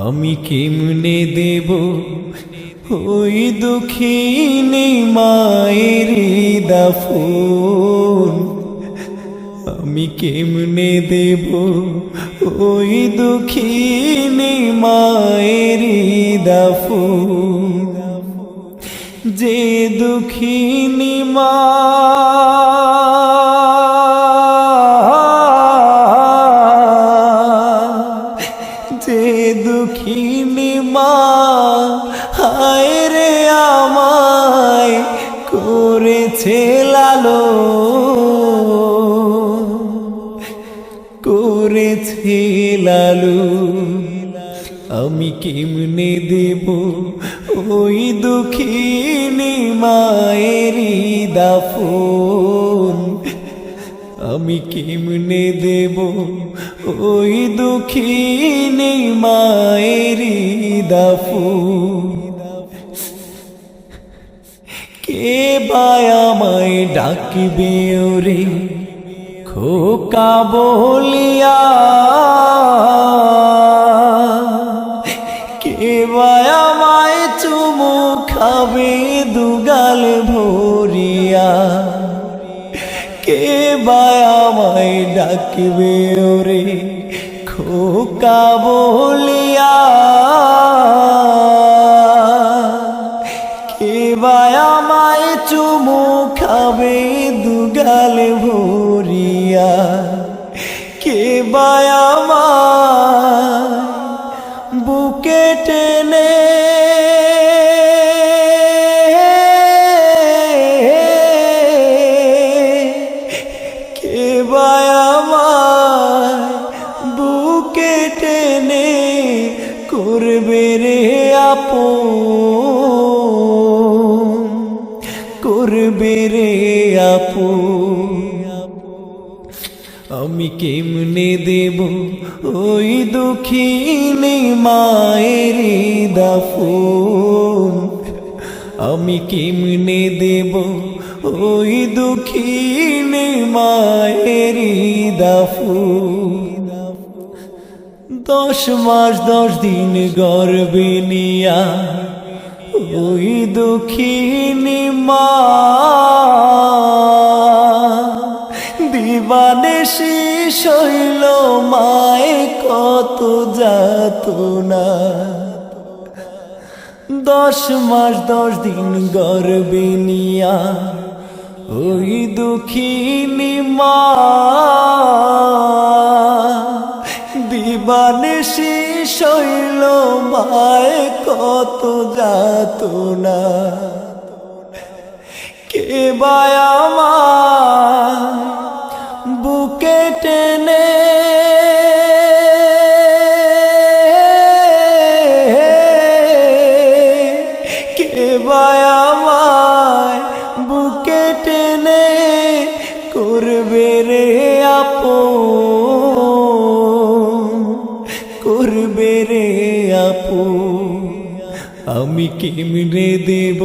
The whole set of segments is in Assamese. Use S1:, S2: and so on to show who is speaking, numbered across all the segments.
S1: আমি কেমনে দেব ওই দুঃখিনী মায়ের দাফন, আমি কেমনে দেব ওই দুঃখিনী মায়ের দাফন, যে দুঃখিনী মা দুঃখিনী মা হায় রে আমায় করেছে লালন, করেছে লালন, আমি কেমনে দেব ওই দুঃখিনী মায়ের দাফন, আমি কেমনে দেব ওই দুঃখিনী মায়ের দাফন। কে বা আমায় ডাকবে ওরে খোকা বলিয়া, কে বা আমায় চুমু খাবে দুগাল ভরিয়া, কে বা আমায় ডাকবে ওরে খোকা বলিয়া, কে বা আমায় চুমু খাবে দুগাল ভরিয়া, কে বা আমায় বুকে টেনে করবে রে আপন, করবে রে আপন, আমি কেমনে দেব ওই দুঃখিনী মায়ের দাফন, আমি কেমনে দেব ওই দুঃখিনী মায়ের দাফন। 10 মাস 10 দিন গর্ভে নিয়া ওই দুঃখিনী মা দিবানিশি সইল মায়ে কত যাতনা, 10 মাস 10 দিন গর্ভে নিয়া ওই দুঃখিনী মা দিবানিশি সইল মায়ে কত যাতনা, কে বা আমায় বুকে টেনে কে বা আমায় বুকে টেনে করবে রে আপন, করবে রে আপন, আমি কেমনে দেব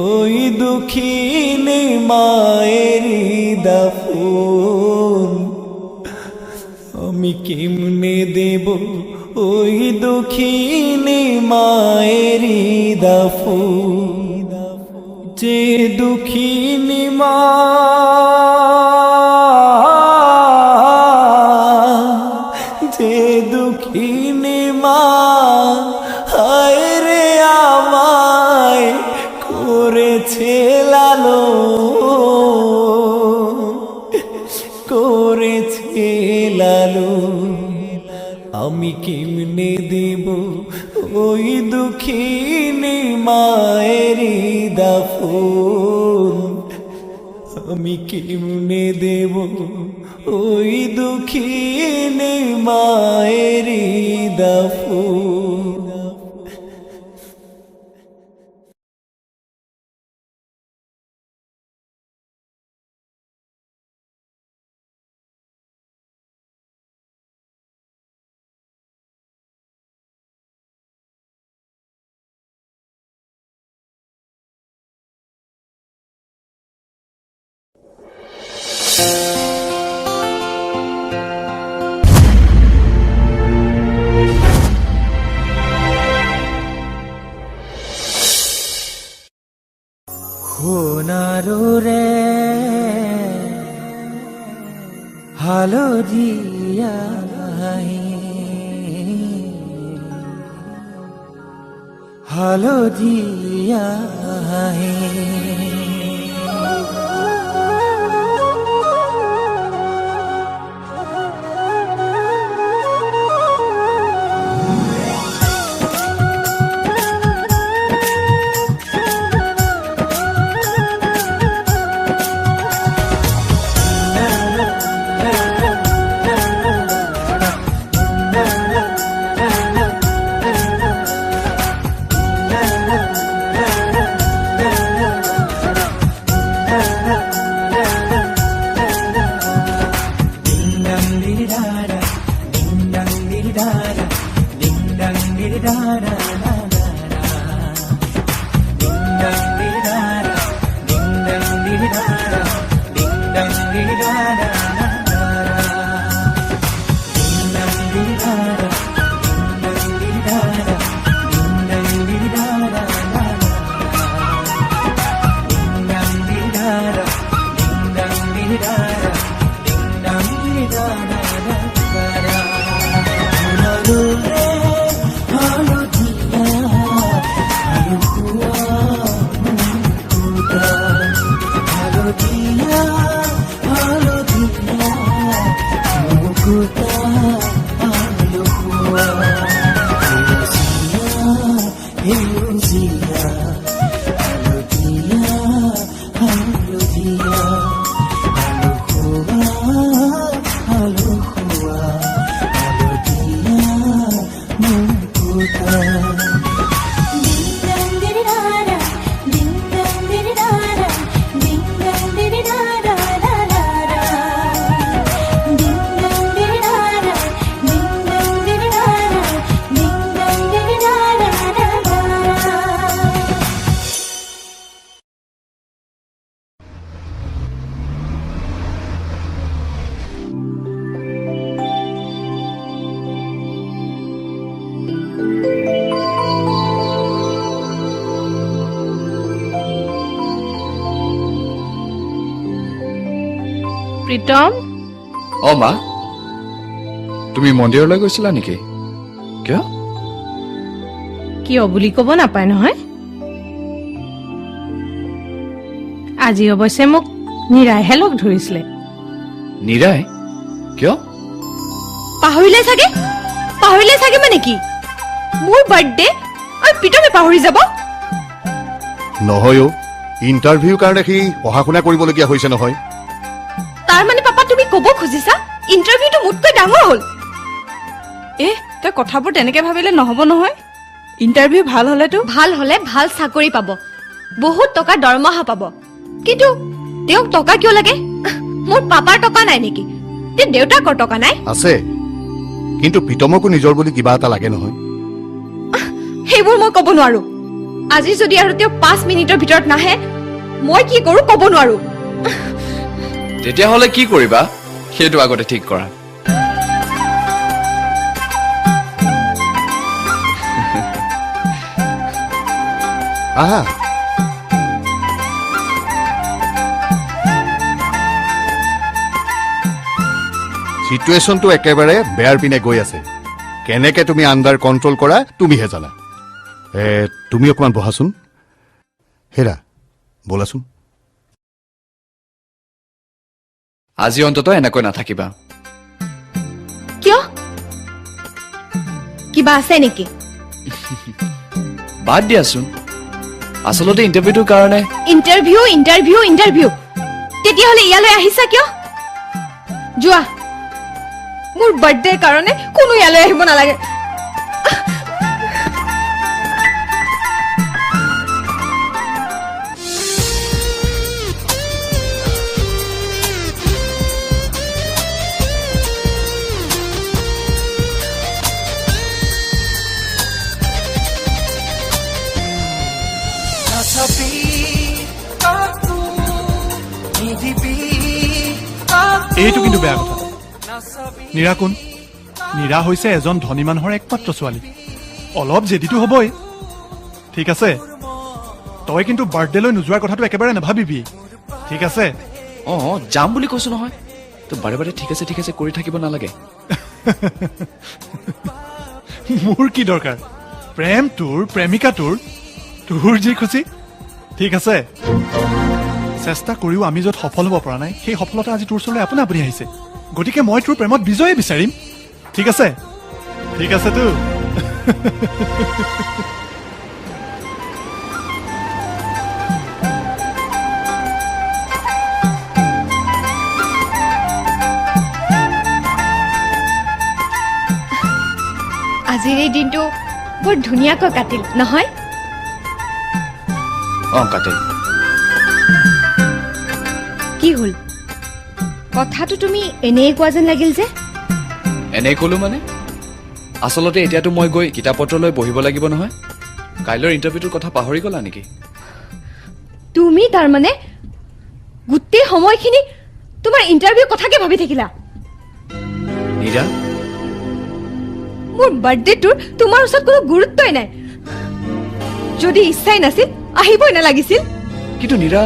S1: ওই দুঃখিনী মায়ের দাফন, আমি কেমনে দেব ওই দুঃখিনী মায়ের দাফন, যে দুঃখিনী মা যে দুঃখিনী মা হায় রে আমায় করেছে লালন, করেছে লালন, আমি কেমনে দেব ওই দুঃখিনী মায়ের দাফন, আমি কেমনে দেব ওই দুঃখিনী মায়ের দাফন। সোণাৰুৰে হালধীয়া হালধীয়া
S2: প্ৰীতম
S3: অ মা তুমি মন্দিৰলৈ গৈছিলা নেকি কিয়
S2: কিয় বুলি ক'ব নাপায় নহয় আজি অৱশ্যে মোক নিৰাইহে লগ ধৰিছিলে
S3: নিৰাই কিয়
S2: পাহৰিলে চাগে মানে কি মোৰ বাৰ্থডে আৰু প্ৰীতমে পাহৰি যাব
S4: নহয় ইণ্টাৰভিউ কাৰণে সি পঢ়া শুনা কৰিবলগীয়া হৈছে নহয়
S2: তাৰ মানে পাপা তুমি ক'ব খুজিছা ইণ্টাৰভিউটো মোতকৈ ডাঙৰ হ'ল তই কথাবোৰ তেনেকে ভাবিলে নহ'ব নহয় ইণ্টাৰভিউ ভাল হ'লে ভাল চাকৰি পাব বহুত টকা দৰমহা পাব কিন্তু তেওঁক টকা কিয় লাগে মোৰ পাপাৰ টকা নাই নেকি দেউতাকৰ টকা নাই
S4: আছে কিন্তু প্ৰীতমকো নিজৰ বুলি কিবা এটা লাগে নহয়
S2: সেইবোৰ মই ক'ব নোৱাৰো আজি যদি আৰু তেওঁ 5 মিনিটৰ ভিতৰত নাহে মই কি কৰো ক'ব নোৱাৰো
S3: তেতিয়াহ'লে কি কৰিবা সেইটো আগতে ঠিক কৰা
S4: আহা সিচুৱেশ্যনটো একেবাৰে বেয়াৰ পিনে গৈ আছে কেনেকে তুমি আণ্ডাৰ কণ্ট্ৰল কৰা তুমিহে জানা তুমি অকণমান বহাচোন হেৰা বলাচোন
S3: আজি অন্তত এনেকৈ নাথাকিবা
S2: কিয় কিবা আছে নেকি
S3: বাদ দিয়াচোন আচলতে ইণ্টাৰভিউটোৰ কাৰণে
S2: ইণ্টাৰভিউ তেতিয়াহ'লে ইয়ালৈ আহিছা কিয় যোৱা মোৰ বাৰ্থডেৰ কাৰণে কোনো ইয়ালৈ আহিব নালাগে
S5: এইটো কিন্তু বেয়া কথা নীৰা কোন নীৰা হৈছে এজন ধনী মানুহৰ একমাত্ৰ ছোৱালী অলপ জেদিটো হ'বই ঠিক আছে তই কিন্তু বাৰ্থডেলৈ নোযোৱাৰ কথাটো একেবাৰে নাভাবিবি ঠিক আছে
S3: যাম বুলি কৈছো নহয় তো বাৰে বাৰে ঠিক আছে কৰি থাকিব নালাগে
S5: মোৰ কি দৰকাৰ প্ৰেম তোৰ প্ৰেমিকা তোৰ তোৰ যি খুচি ঠিক আছে চেষ্টা কৰিও আমি য'ত সফল হ'ব পৰা নাই সেই সফলতা আজি তোৰ ওচৰলৈ আপোনা আপুনি আহিছে গতিকে মই তোৰ প্ৰেমত বিজয়ে বিচাৰিম ঠিক আছে তো
S2: আজিৰ এই দিনটো বৰ ধুনীয়াকৈ কাটিল নহয়
S3: কাটিল
S2: কি হ'ল কথাটো তুমি এনেই কোৱা যেন লাগিল যে
S3: এনেই ক'লো মানে আচলতে এতিয়াতো মই গৈ কিতাপ পত্ৰ লৈ বহিব লাগিব নহয় কাইলৈৰ ইণ্টাৰভিউটোৰ কথা পাহৰি গ'লা নেকি
S2: তুমি তাৰমানে গোটেই সময়খিনি তোমাৰ ইণ্টাৰভিউ কথাকে ভাবি থাকিলা
S3: নীৰা
S2: মোৰ বাৰ্থডেটোৰ তোমাৰ ওচৰত কোনো গুৰুত্বই নাই যদি ইচ্ছাই নাছিল আহিবই নালাগিছিল
S3: কিন্তু নীৰা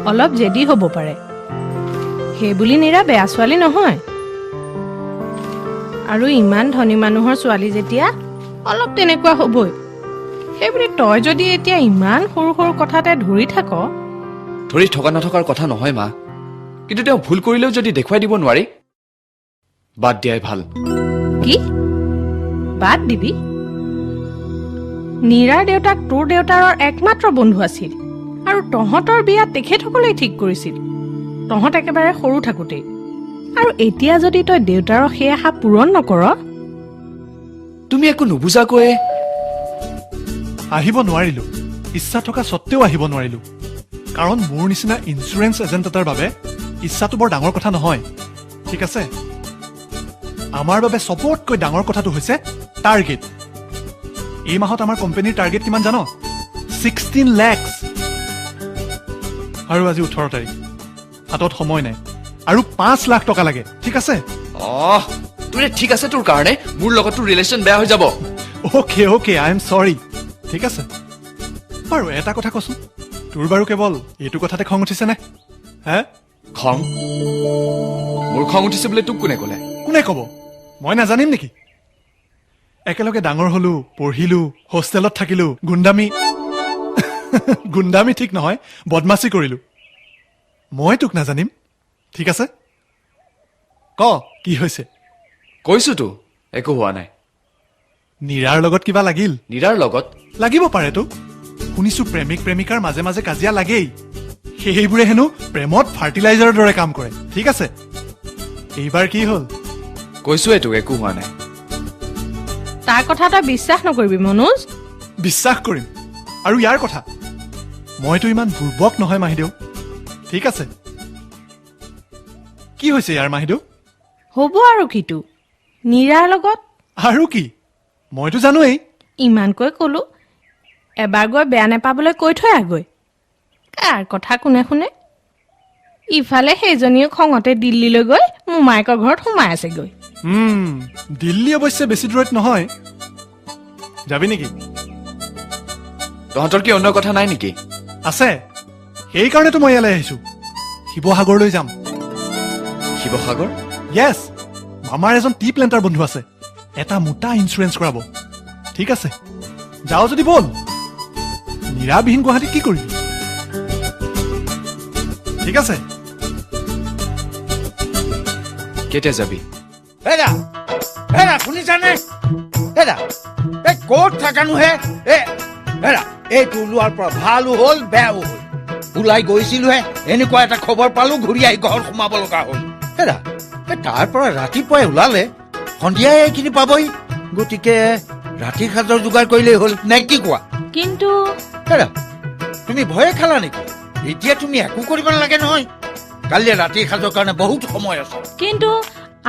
S6: অলপ জেদি হ'ব পাৰে সেই বুলি নীৰা বেয়া ছোৱালী নহয় আৰু ইমান ধনী মানুহৰ ছোৱালী যেতিয়া অলপ তেনেকুৱা হ'বই সেইবুলি তই যদি এতিয়া ইমান সৰু সৰু কথাতে ধৰি
S3: থকা নথকাৰ কথা নহয় মা কিন্তু তেওঁ ভুল কৰিলেও যদি দেখুৱাই দিব নোৱাৰি বাদ দিয়াই ভাল
S6: কি বাদ দিবি নীৰাৰ দেউতাক তোৰ দেউতাৰৰ একমাত্ৰ বন্ধু আছিল আৰু তহঁতৰ বিয়া তেখেতসকলেই ঠিক কৰিছিল তহঁত একেবাৰে সৰু থাকোঁতেই আৰু এতিয়া যদি তই দেউতাৰৰ সেই আশা পূৰণ নকৰ
S3: তুমি একো নুবুজাকৈ
S5: আহিব নোৱাৰিলো ইচ্ছা থকা সত্ত্বেও আহিব নোৱাৰিলো কাৰণ মোৰ নিচিনা ইঞ্চুৰেঞ্চ এজেণ্ট এটাৰ বাবে ইচ্ছাটো বৰ ডাঙৰ কথা নহয় ঠিক আছে আমাৰ বাবে সবতকৈ ডাঙৰ কথাটো হৈছে টাৰ্গেট এই মাহত আমাৰ কোম্পানীৰ টাৰ্গেট কিমান জানো 16 লাখ আৰু আজি 18 তাৰিখ হাতত সময় নাই আৰু 5 লাখ টকা লাগে ঠিক আছে
S3: তোৰে ঠিক আছে তোৰ কাৰণে মোৰ লগত তোৰ ৰিলেশ্যন বেয়া হৈ যাব
S5: অ'কে আই এম চৰি ঠিক আছে বাৰু এটা কথা কচোন তোৰ বাৰু কেৱল এইটো কথাতে খং উঠিছে নে হে
S3: খং মোৰ খং উঠিছে বোলে তোক কোনে
S5: ক'ব মই নাজানিম নেকি একেলগে ডাঙৰ হলো পঢ়িলো হোষ্টেলত থাকিলো গুণ্ডামি ঠিক নহয় বদমাচি কৰিলো মই তোক নাজানিম ঠিক আছে কি হৈছে
S3: কৈছোতো একো হোৱা নাই
S5: নীৰাৰ লগত কিবা লাগিল
S3: নীৰাৰ লগত
S5: লাগিব পাৰেতো শুনিছো প্ৰেমিক প্ৰেমিকাৰ মাজে মাজে কাজিয়া লাগেই সেইবোৰে হেনো প্ৰেমত ফাৰ্টিলাইজাৰৰ দৰে কাম কৰে ঠিক আছে এইবাৰ কি হ'ল
S3: কৈছোৱে তোক একো হোৱা নাই
S6: তাৰ কথা তই বিশ্বাস নকৰিবি মনোজ
S5: বিশ্বাস কৰিম আৰু ইয়াৰ কথা মইতো ইমান বুৰ্বক নহয় মাহিদেউ ঠিক আছে কি হৈছে ইয়াৰ মাহিদেউ
S6: হ'ব আৰু কিটো নীৰাৰ লগত
S5: আৰু কি মইতো জানোৱেই
S6: ইমানকৈ ক'লো এবাৰ গৈ বেয়া নেপাবলৈ কৈ থৈ আগৈ কাৰ কথা কোনে শুনে ইফালে সেইজনীও খঙতে দিল্লীলৈ গৈ মোমায়েকৰ ঘৰত সোমাই আছেগৈ
S5: দিল্লী অৱশ্যে বেছি দূৰত নহয় যাবি নেকি
S3: তহঁতৰ কি অন্য কথা নাই নেকি
S5: আছে সেইকাৰণেতো মই ইয়ালৈ আহিছো শিৱসাগৰলৈ যাম
S3: শিৱসাগৰ
S5: য়েছ মামাৰ এজন টি প্লেণ্টাৰ বন্ধু আছে এটা মোটা ইঞ্চুৰেঞ্চ কৰাব ঠিক আছে যাও যদি বল নীৰাবিহীন গুৱাহাটীত কি কৰিবি ঠিক আছে
S3: কেতিয়া যাবি
S7: শুনিছানে ক'ত থাকানো হে এইটো ওলোৱাৰ পৰা ভালো হ'ল বেয়াও হ'ল ওলাই গৈছিলোহে এনেকুৱা এটা খবৰ পালো ঘূৰি আহি ঘৰত সোমাব লগা হ'ল তাৰ পৰা ৰাতিপুৱাই ওলালে সন্ধিয়াই এইখিনি পাবহি গতিকে ৰাতিৰ সাজৰ যোগাৰ কৰিলেই হ'ল নে কি কোৱা
S6: কিন্তু
S7: তুমি ভয়ে খালা নেকি এতিয়া তুমি একো কৰিব নালাগে নহয় কালি ৰাতিৰ সাজৰ কাৰণে বহুত সময় আছে
S6: কিন্তু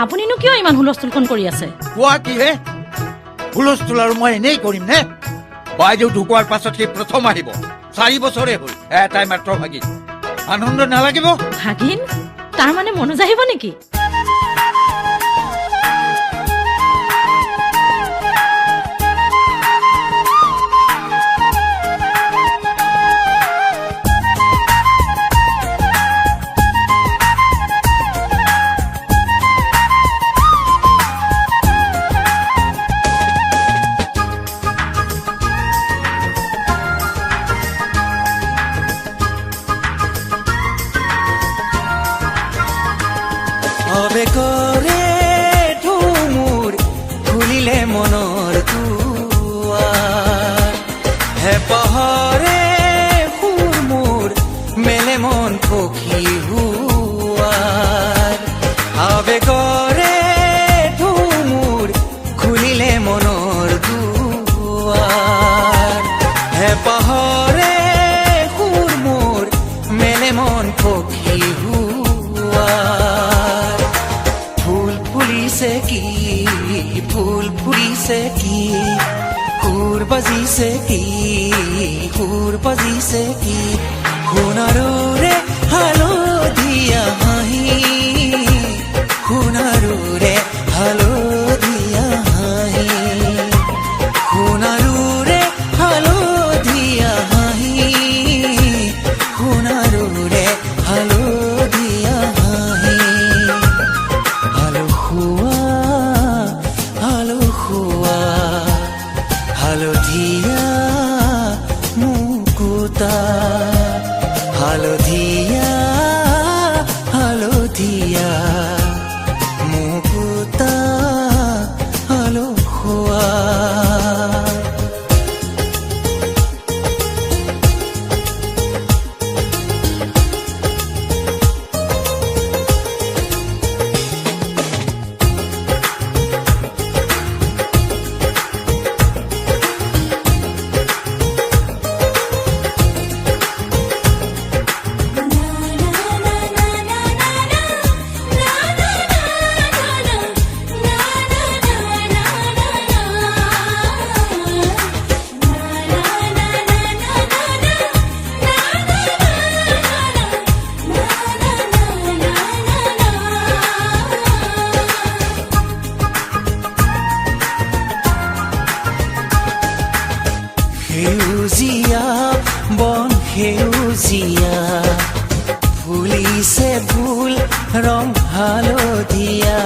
S6: আপুনিনো কিয় ইমান হুলস্থুলখন কৰি আছে
S7: কোৱা কি হে হুলস্থুল আৰু মই এনেই কৰিম নে বাইদেউ ঢুকোৱাৰ পাছত সি প্ৰথম আহিব 4 বছৰে হ'ল এটাই মাত্ৰ ভাগিন আনন্দ নালাগিব
S6: ভাগিন তাৰ মানে মনোজ আহিব নেকি
S1: আবেগৰে ধুমুৰ খুলিলে মনৰ দুৱাৰ হেঁপাহৰে সুৰ মোৰ মেলে মন পখী হোৱাৰ আবেগৰে ধুমুৰ খুলিলে মনৰ দুৱাৰ হেঁপাহৰে সুৰ মোৰ মেলে মন পখী হোৱাৰ ফুল ফুলিছে কি ফুল ফুলিছে কি সুৰ বাজিছে কি সুৰ বাজিছে কি সোণাৰুৰে হালধীয়া হাঁহি সোণাৰুৰে হালধীয়া হাঁহি সোণাৰুৰে হালধীয়া হাঁহি সোণাৰুৰে হালধীয়া হাঁহি হালধীয়া মুকুতা হালধীয়া হালধীয়া মুকুতা হালধীয়া সেউজীয়া বন সেউজীয়া ফুলিছে ফুল ৰং হালধীয়া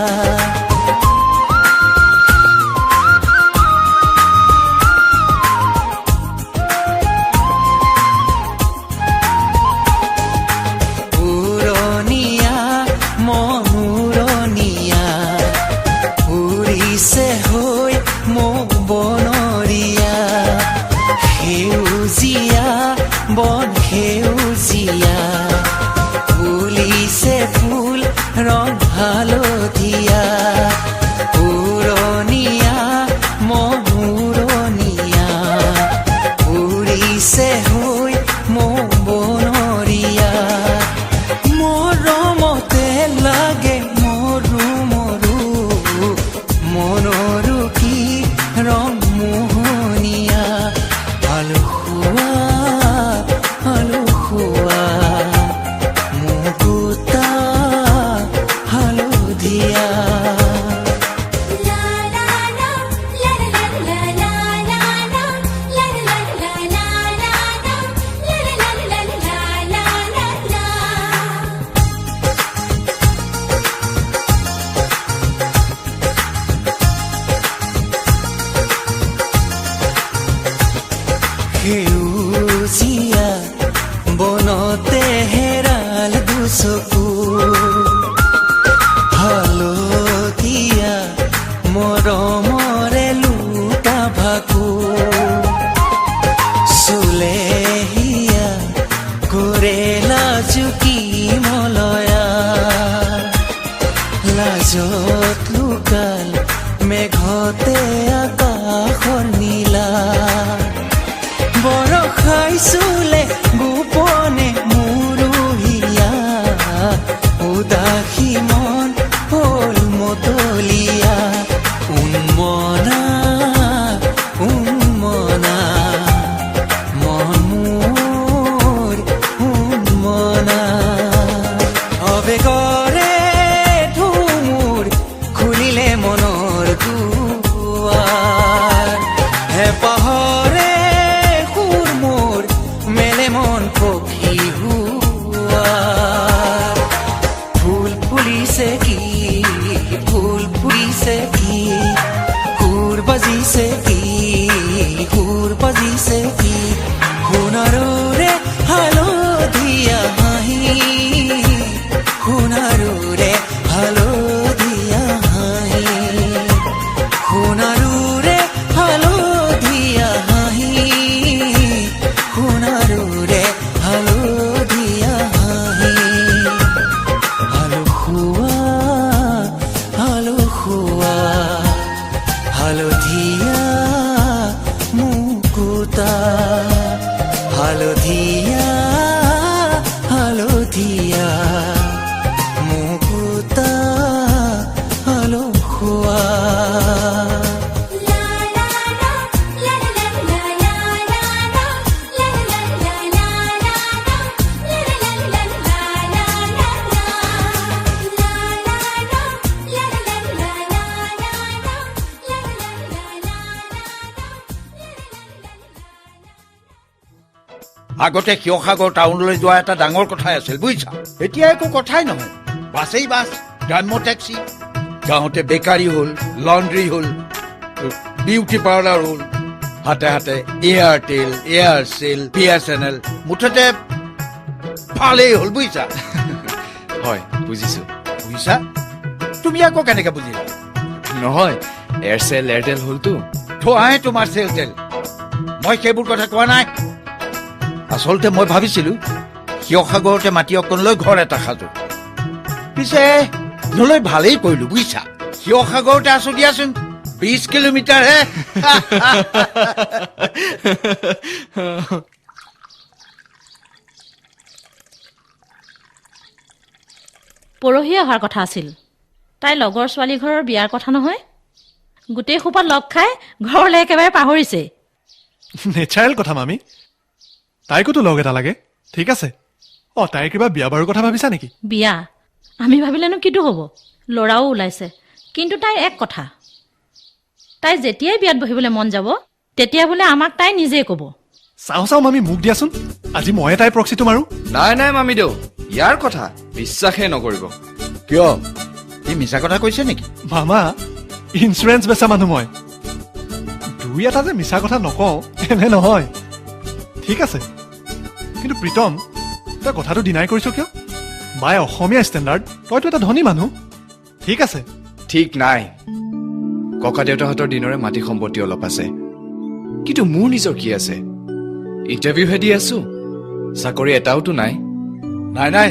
S1: উৰণীয়া মনুৰণীয়া উৰিছে হৈ মোক বনৰীয়া সেউজীয়া বন সেউজীয়া ফুলিছে ফুল ৰং হালধীয়া উৰণীয়া মনুৰণীয়া উৰিছে হৈ মোক বনৰীয়া মৰমতে লাগে মৰু মৰু মনৰু কি ৰং মোহনীয়া হালধীয়া মুকুতা হালধীয়া সেউজীয়া বনতে হেৰাল দুচকু হালধীয়া মৰমৰে লুকা ভাকু চুলেহীয়া কৰেলা জুকি মলয়া লাজত লুকাল মেঘতে আকাশৰ নীলা বৰষাই চুলে সোণাৰুৰে হালধীয়া হাঁহি সোণাৰুৰে হালধীয়া হাঁহি সোণাৰুৰে হালধীয়া হাঁহি সোণাৰুৰে হালধীয়া হাঁহি হালুখুৱা হালধীয়া মুকুতা হালধীয়া হালধীয়া মুকুতা হালুখুৱা
S7: আগতে শিৱসাগৰ টাউনলৈ যোৱা এটা ডাঙৰ কথাই আছিল বুজিছা এতিয়া একো কথাই নহয় বাছেই বাছ গ্ৰাম্য টেক্সি গাঁৱতে বেকাৰী হ'ল লণ্ড্ৰী হ'ল বিউটি পাৰ্লাৰ হ'ল হাতে হাতে এয়াৰটেল এয়াৰচেল BSNL মুঠতে ভালেই হ'ল বুজিছা
S3: হয় বুজিছো
S7: বুজিছা তুমি আকৌ কেনেকে বুজিলা
S3: নহয় এয়াৰচেল এয়াৰটেল হ'লতো
S7: থোৱাহে তোমাৰ চেল তেল মই সেইবোৰ কথা কোৱা নাই আচলতে মই ভাবিছিলো শিৱসাগৰতে মাটি অকণ লৈ ঘৰ এটা সাজো পিছে নলৈ ভালেই কৰিলো বুজিছা শিৱসাগৰতে আছো দিয়াচোন 20 কিলোমিটাৰ হে
S6: পৰহি অহাৰ কথা আছিল তাই লগৰ ছোৱালী ঘৰৰ বিয়াৰ কথা নহয় গোটেই সোপা লগ খাই ঘৰলৈ একেবাৰে পাহৰিছে
S5: নেচাৰেল কথা মামী তাইকোতো লগ এটা লাগে ঠিক আছে তাইৰ কিবা বিয়া বাৰুৰ কথা ভাবিছা নেকি
S6: বিয়া আমি ভাবিলেনো কিটো হ'ব ল'ৰাও ওলাইছে কিন্তু তাইৰ এক কথা তাই যেতিয়াই বিয়াত বহিবলৈ মন যাব তেতিয়া বোলে আমাক তাই নিজেই ক'ব
S5: চাওঁ মামী মোক দিয়াচোন আজি ময়ে তাইৰ প্ৰক্সিটো মাৰো
S3: নাই মামী দেউ ইয়াৰ কথা বিশ্বাসে নকৰিব
S7: কিয় ই মিছা কথা কৈছে নেকি
S5: মামা ইঞ্চুৰেঞ্চ বেচা মানুহ মই দুই এটা যে মিছা কথা নকওঁ এনে নহয় ঠিক আছে কিন্তু প্ৰীতম তই কথাটো ডিনাই কৰিছ কিয় বাই অসমীয়া ষ্টেণ্ডাৰ্ড তইতো এটা ধনী মানুহ ঠিক আছে
S3: ঠিক নাই ককা দেউতাহঁতৰ দিনৰে মাটি সম্পত্তি অলপ আছে কিন্তু মোৰ নিজৰ কি আছে ইণ্টাৰভিউহে দি আছো চাকৰি এটাওতো নাই
S7: নাই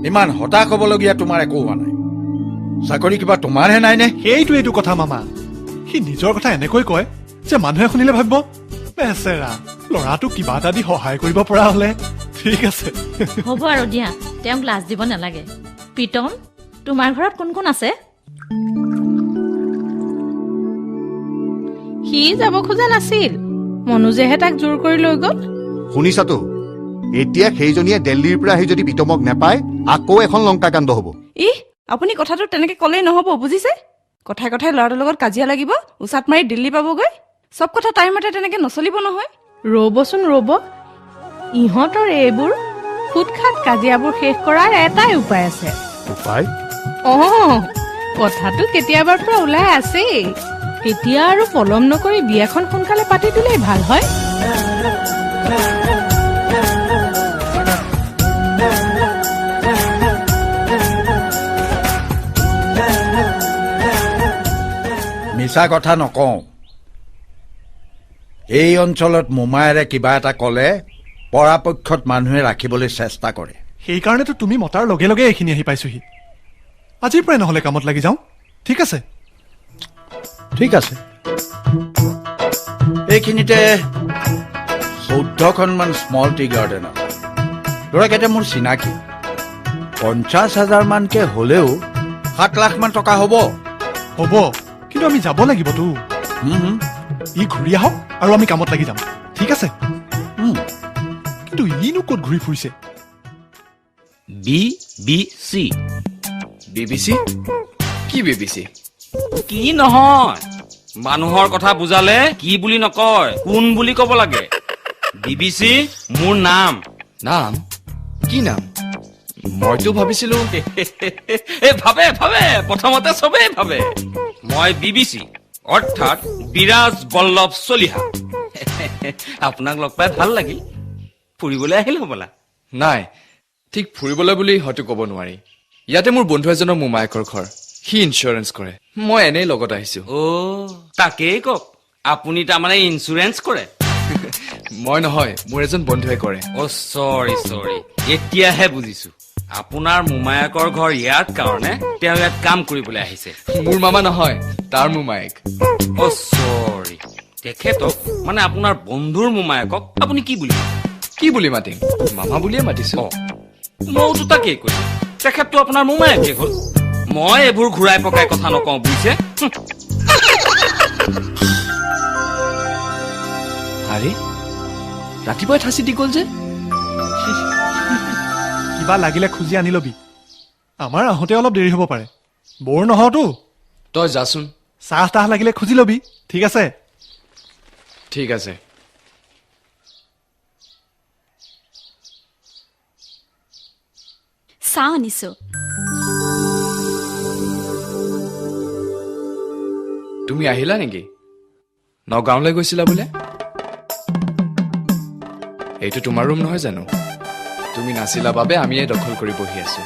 S7: ইমান হতাশ হ'বলগীয়া তোমাৰ একো হোৱা নাই চাকৰি কিবা তোমাৰহে নাই নে
S5: এইটো কথা মামা সি নিজৰ কথা এনেকৈ কয় যে মানুহে শুনিলে ভাবিব বেচেৰা ল'ৰাটোক কিবা এটা দি সহায় কৰিব পৰা হলে ঠিক আছে
S6: হ'ব আৰু দিয়া তেওঁক লাজ দিব নালাগে প্ৰীতম তোমাৰ ঘৰত কোন কোন আছে সি যাব খোজা নাছিল মনোজেহে তাক জোৰ কৰি লৈ গ'ল
S4: শুনিছাতো এতিয়া সেইজনীয়ে দিল্লীৰ পৰা আহি যদি প্ৰীতমক নেপায় আকৌ এখন লংকাকাণ্ড হ'ব
S2: আপুনি কথাটো তেনেকে ক'লেই নহ'ব বুজিছে কথাই কথাই ল'ৰাটোৰ লগত কাজিয়া লাগিব উচাত মাৰি দিল্লী পাবগৈ চব কথা টাইম মতে তেনেকে নচলিব নহয়
S6: ৰ'বচোন ৰ'ব ইহঁতৰ এইবোৰ খুটখাট কাজিয়াবোৰ শেষ কৰাৰ এটাই উপায় আছে
S4: উপায়
S6: কথাটো কেতিয়াবাৰ পৰা ওলাই আছেই এতিয়া আৰু পলম নকৰি বিয়াখন সোনকালে পাতি দিলেই ভাল হয়
S7: মিছা কথা নকওঁ এই অঞ্চলত মোমায়েৰে কিবা এটা ক'লে পৰাপক্ষত মানুহে ৰাখিবলৈ চেষ্টা কৰে
S5: সেইকাৰণেতো তুমি মতাৰ লগে লগে এইখিনি আহি পাইছোহি আজিৰ পৰাই নহ'লে কামত লাগি যাওঁ ঠিক আছে
S7: এইখিনিতে 14খনমান স্মল টি গাৰ্ডেন আছে ল'ৰাকেইটা মোৰ চিনাকি 50,000 মানকে হ'লেও 7 লাখ মান টকা হ'ব
S5: কিন্তু আমি যাব লাগিবতো ই ঘূৰি আহক আৰু আমি কামত লাগি যাম ঠিক আছে কিন্তু ইনো ক'ত ঘূৰি ফুৰিছে
S8: BBC
S3: BBC কি BBC
S8: কি নহয় মানুহৰ কথা বুজালে কি বুলি নকয় কোন বুলি ক'ব লাগে BBC মোৰ নাম
S3: কি নাম মইতো ভাবিছিলো
S8: ভাবে প্ৰথমতে চবেই ভাবে মই BBC অৰ্থাৎ বিৰাজ বল্লভ চলিহা আপোনাক লগ পাই ভাল লাগিল ফুৰিবলৈ আহিল হ'বলা
S3: নাই ঠিক ফুৰিবলৈ বুলি হয়তো ক'ব নোৱাৰি ইয়াতে মোৰ বন্ধু এজনৰ মোমায়েকৰ ঘৰ সি ইঞ্চুৰেঞ্চ কৰে মই এনেই লগত আহিছো
S8: তাকেই কওক আপুনি তাৰমানে ইঞ্চুৰেঞ্চ কৰে
S3: মই নহয় মোৰ এজন বন্ধুৱে কৰে
S8: চৰি এতিয়াহে বুজিছো আপোনাৰ মোমায়েকৰ ঘৰ ইয়াত কাৰণে তেওঁ ইয়াত কাম কৰিবলৈ আহিছে
S3: মোৰ মামা নহয় তাৰ মোমায়েক
S8: চৰি তেখেতক মানে আপোনাৰ বন্ধুৰ মোমায়েকক আপুনি কি বুলি
S3: মাতিম মামা বুলিয়ে মাতিছো
S8: মইতো তাকেই কৈছো তেখেতটো আপোনাৰ মোমায়েকে হ'ল মই এইবোৰ ঘূৰাই পকাই কথা নকওঁ বুজিছে
S3: আৰে ৰাতিপুৱাই ঠাচি দি গ'ল যে
S5: কিবা লাগিলে খুজি আনি লবি আমাৰ আহোঁতে অলপ দেৰি হ'ব পাৰে বৰ নহওঁতো
S3: তই যাচোন
S5: চাহ তাহ লাগিলে খুজি লবি ঠিক আছে
S3: ঠিক আছে
S2: চাহ আনিছো
S3: তুমি আহিলা নেকি নগাঁৱলৈ গৈছিলা বোলে এইটো তোমাৰ ৰুম নহয় জানো তুমি নাছিলা বাবে আমি এই দখল কৰি বহি আছো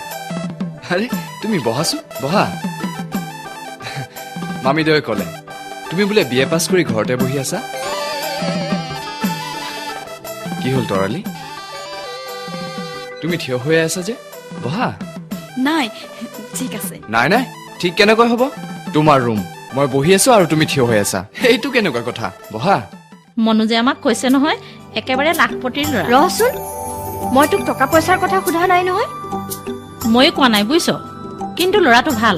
S3: আৰে তুমি বহা মামীদেৱে ক'লে তুমি বোলে বিএ পাছ কৰি ঘৰতে বহি আছা কি হ'ল তৰালি তুমি থিয় হৈ আছা যে বহা
S2: নাই ঠিক আছে
S3: নাই ঠিক কেনেকৈ হ'ব তোমাৰ ৰুম মই বহি আছো আৰু তুমি থিয় হৈ আছা এইটো কেনেকুৱা কথা বহা
S6: মনোজে আমাক কৈছে নহয় একেবাৰে লাখপতিৰ ল'ৰা
S2: ৰহচোন মই তোক টকা পইচাৰ কথা সোধা নাই নহয়
S6: ময়ো কোৱা নাই বুজিছ কিন্তু ল'ৰাটো ভাল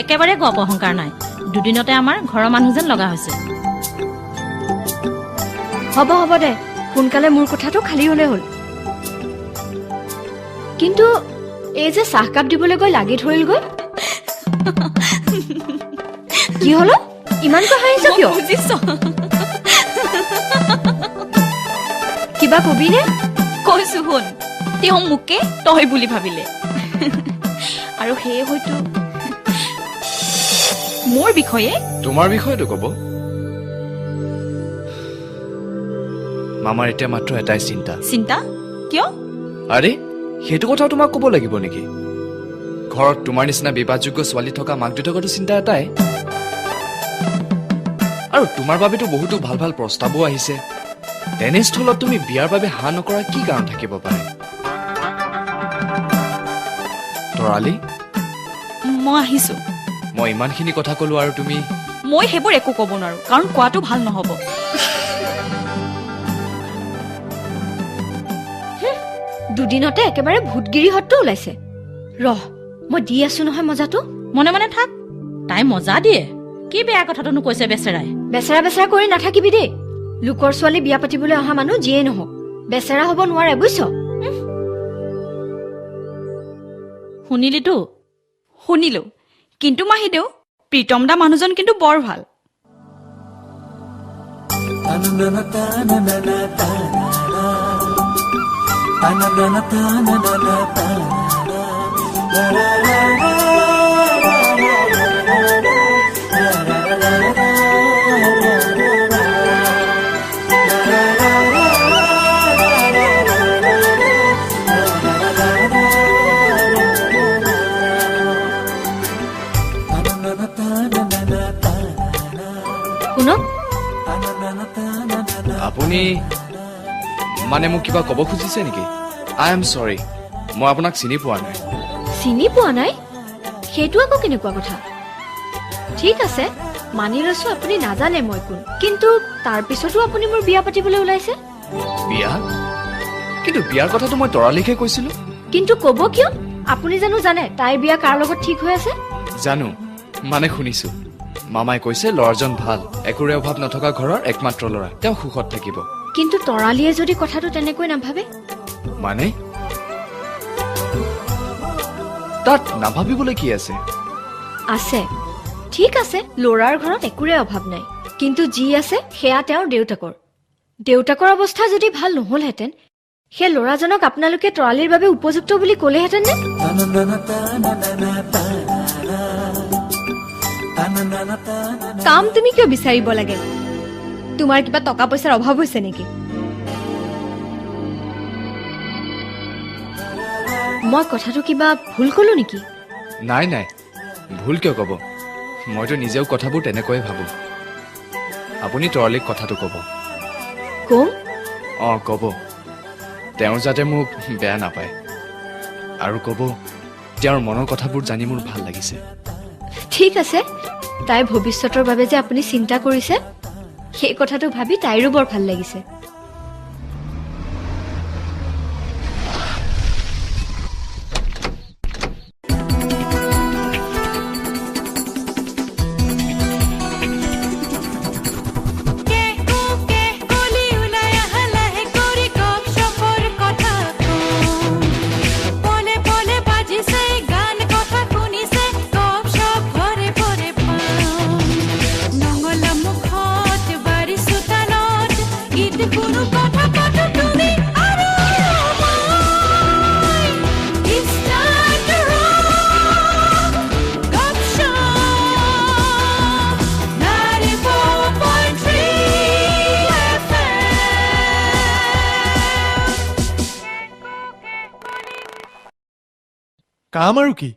S6: একেবাৰে গপ অহংকাৰ নাই দুদিনতে আমাৰ ঘৰৰ মানুহ যেন লগা হৈছে
S2: হ'ব দে সোনকালে মোৰ কথাটো খালী হলে হ'ল কিন্তু এই যে চাহকাপ দিবলৈ গৈ লাগি ধৰিলগৈ কি হলো ইমানকৈ হাঁহিছ কিয় বুজিছ কিবা কবি নে কৈছো শুন তেওঁ মোকে তই বুলি ভাবিলে আৰু সেয়ে হয়তো মোৰ বিষয়ে
S3: তোমাৰ বিষয়েটো ক'ব মামাৰ এতিয়া মাত্ৰ এটাই চিন্তা
S2: কিয়
S3: আৰে সেইটো কথাও তোমাক ক'ব লাগিব নেকি ঘৰত তোমাৰ নিচিনা বিবাহযোগ্য ছোৱালী থকা মাক দেউতাকৰতো চিন্তা এটাই আৰু তোমাৰ বাবেতো বহুতো ভাল ভাল প্ৰস্তাৱো আহিছে তেনেস্থলত তুমি বিয়াৰ বাবে হা নকৰা কি কাৰণ থাকিব পাৰে তৰালি
S2: মই আহিছো
S3: মই ইমানখিনি কথা ক'লো আৰু তুমি
S2: মই সেইবোৰ একো ক'ব নোৱাৰো কাৰণ কোৱাটো ভাল নহ'ব দুদিনতে একেবাৰে ভূতগিৰিহঁতটো ওলাইছে ৰহ মই দি আছো নহয় মজাটো
S6: মনে মনে থাক তাই মজা দিয়ে কি বেয়া কথাটোনো কৈছে বেচেৰাই
S2: বেচেৰা কৰি নাথাকিবি দেই লোকৰ ছোৱালী বিয়া পাতিবলৈ অহা মানুহ যিয়ে নহওক বেচেৰা হ'ব নোৱাৰে বুজিছ শুনিলো কিন্তু মাহিদেউ প্ৰীতম দা মানুহজন কিন্তু বৰ ভাল
S3: আপুনি মানে মোক কিবা ক'ব খুজিছে নেকি আই এম চৰি মই আপোনাক চিনি পোৱা নাই
S2: সেইটো আকৌ কেনেকুৱা কথা ঠিক আছে মানি লৈছো আপুনি নাজানে মই কোন কিন্তু তাৰ পিছতো আপুনি মোৰ বিয়া পাতিবলৈ ওলাইছে
S3: বিয়া কিন্তু বিয়াৰ কথাটো মই তৰালিকহে কৈছিলো
S2: কিন্তু ক'ব কিয় আপুনি জানো জানে তাইৰ বিয়া কাৰ লগত ঠিক হৈ আছে
S3: জানো মানে শুনিছো মামাই কৈছে ল'ৰাজন ভাল একোৰে অভাৱ নথকা ঘৰৰ একমাত্ৰ ল'ৰা তেওঁ সুখত থাকিব
S2: কিন্তু তৰালিয়ে যদি কথাটো তেনেকৈ নাভাবে
S3: মানে তাত নাভাবিবলৈ কি
S2: আছে ঠিক আছে ল'ৰাৰ ঘৰত একোৰে অভাৱ নাই কিন্তু যি আছে সেয়া তেওঁৰ দেউতাকৰ অৱস্থা যদি ভাল নহলহেঁতেন সেই ল'ৰাজনক আপোনালোকে তৰালিৰ বাবে উপযুক্ত বুলি ক'লেহেঁতেন নে কাম তুমি কিয় বিচাৰিব লাগে তোমাৰ কিবা টকা পইচাৰ অভাৱ হৈছে নেকি? মই কথাটো কিবা ভুল কলো নেকি?
S3: নাই নাই, ভুল কিয় ক'ব? মইতো নিজেও কথাবোৰ তেনেকৈয়ে ভাবোঁ। আপুনি তৰালিক কথাটো ক'ব।
S2: কম?
S3: অঁ ক'ব, তেওঁ যাতে মোক বেয়া নাপায়। আৰু ক'ব, তেওঁৰ মনৰ কথাবোৰ জানি মোৰ ভাল লাগিছে।
S2: ঠিক আছে, তাইৰ ভৱিষ্যতৰ বাবে যে আপুনি চিন্তা কৰিছে, সেই কথাটো ভাবি তাইৰো বৰ ভাল লাগিছে।
S5: কাম আৰু কি?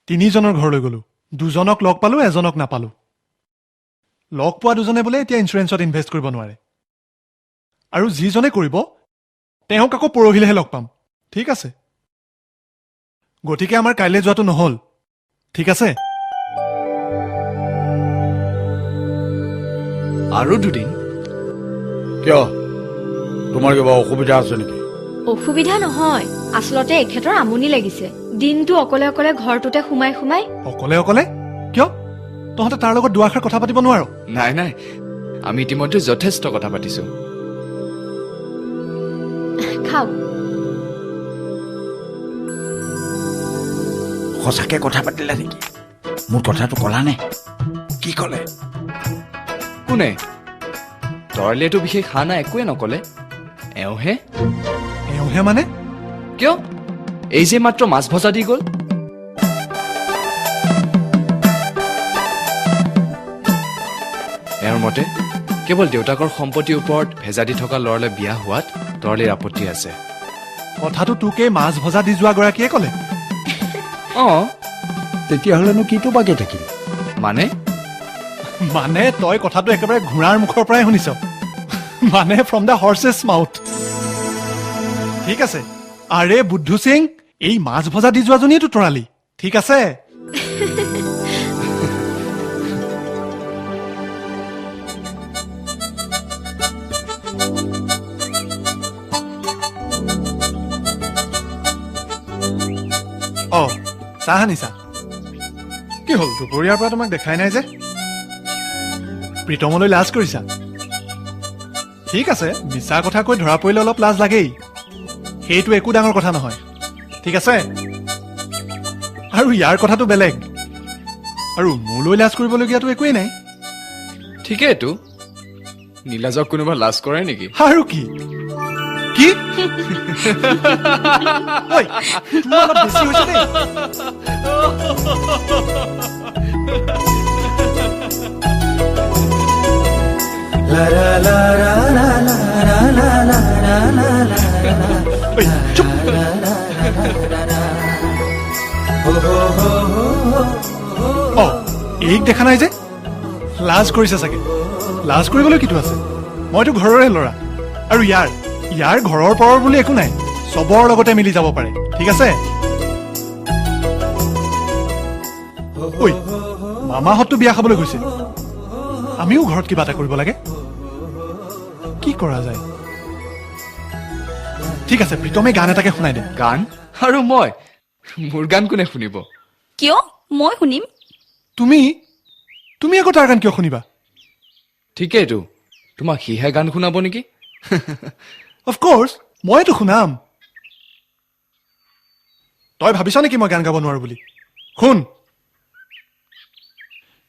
S5: 3জনৰ ঘৰলৈ গলো, 2জনক লগ পালো, 1জনক নাপালো। লগ পোৱা 2জনে বোলে এতিয়া ইঞ্চুৰেঞ্চত ইনভেষ্ট কৰিব নোৱাৰে। আৰু যিজনে কৰিব তেওঁক আকৌ পৰহিলেহে লগ পাম। ঠিক আছে, গতিকে আমাৰ কাইলৈ যোৱাটো নহল। ঠিক আছে?
S3: আৰু 2 দিন?
S7: কিয়, তোমাৰ কিবা অসুবিধা আছে নেকি?
S2: অসুবিধা নহয়, আচলতে এখেতৰ আমনি লাগিছে। দিনটো অকলে অকলে ঘৰটোতে সোমাই সোমাই।
S5: অকলে অকলে কিয়? তহঁতে তাৰ লগত দুআষাৰ কথা পাতিব নোৱাৰ?
S3: নাই নাই, আমি ইতিমধ্যে যথেষ্ট কথা পাতিছো।
S2: খাওক।
S7: সঁচাকে কথা পাতিলা নেকি? মোৰ কথাটো ক'লা নে? কি ক'লে?
S3: কোনে? তৰালিয়েতো বিশেষ হানা একোৱে নকলে। এওঁহে
S5: এওঁহে মানে?
S3: কিয়? এই যে মাত্ৰ মাছ ভজা দি গ'ল। এওঁৰ মতে কেৱল দেউতাকৰ সম্পত্তিৰ ওপৰত ভেজা দি থকা ল'ৰালৈ বিয়া হোৱাত তৰালিৰ আপত্তি আছে।
S5: কথাটো তোকে মাছ ভজা দি যোৱা গৰাকীয়ে ক'লে?
S3: অঁ,
S7: তেতিয়াহ'লেনো কিটো বাকী থাকিল?
S5: মানে তই কথাটো একেবাৰে ঘোঁৰাৰ মুখৰ পৰাই শুনিছ। মানে ফ্ৰম দ্য হৰ্চেছ মাউথ। ঠিক আছে, আৰে বুদ্ধু সিং, এই মাছ ভজা দি যোৱাজনীয়েতো তৰালি। ঠিক আছে? অঁ, চাহ আনিছা? কি হ'ল, দুপৰীয়াৰ পৰা তোমাক দেখাই নাই যে? প্ৰীতমলৈ লাজ কৰিছা? ঠিক আছে, মিছা কথা কৈ ধৰা পৰিলে অলপ লাজ লাগেই। সেইটো একো ডাঙৰ কথা নহয়। ঠিক আছে? আৰু ইয়াৰ কথাটো বেলেগ। আৰু মোলৈ লাজ কৰিবলগীয়াটো একোৱেই নাই।
S3: ঠিকেইতো, নীলাজক কোনোবা লাজ কৰে নেকি?
S5: আৰু কি কি ঐ, তোমাৰ অলপ বেছি হৈছে দেই। ঐ, চুপ। অ, এইক দেখা নাই যে? লাজ কৰিছে চাগে। লাজ কৰিবলৈ কিটো আছে? মইতো ঘৰৰে ল'ৰা। আৰু ইয়াৰ ঘৰৰ পৰৰ বুলি একো নাই, চবৰ লগতে মিলি যাব পাৰে। ঠিক আছে? ঐ, মামাহঁততো বিয়া খাবলৈ গৈছে, আমিও ঘৰত কিবা এটা কৰিব লাগে। কি কৰা যায়? ঠিক আছে, প্ৰীতমে গান এটাকে শুনাই দে।
S3: গান? আৰু মই? মোৰ গান কোনে শুনিব?
S2: কিয়? মই শুনিম।
S5: তুমি আকৌ তাৰ গান কিয় শুনিবা?
S3: ঠিকেইতো, তোমাক সিহে গান শুনাব নেকি?
S5: অফক'ৰ্ছ, মইতো শুনাম। তই ভাবিছ নেকি মই গান গাব নোৱাৰো বুলি? শুন,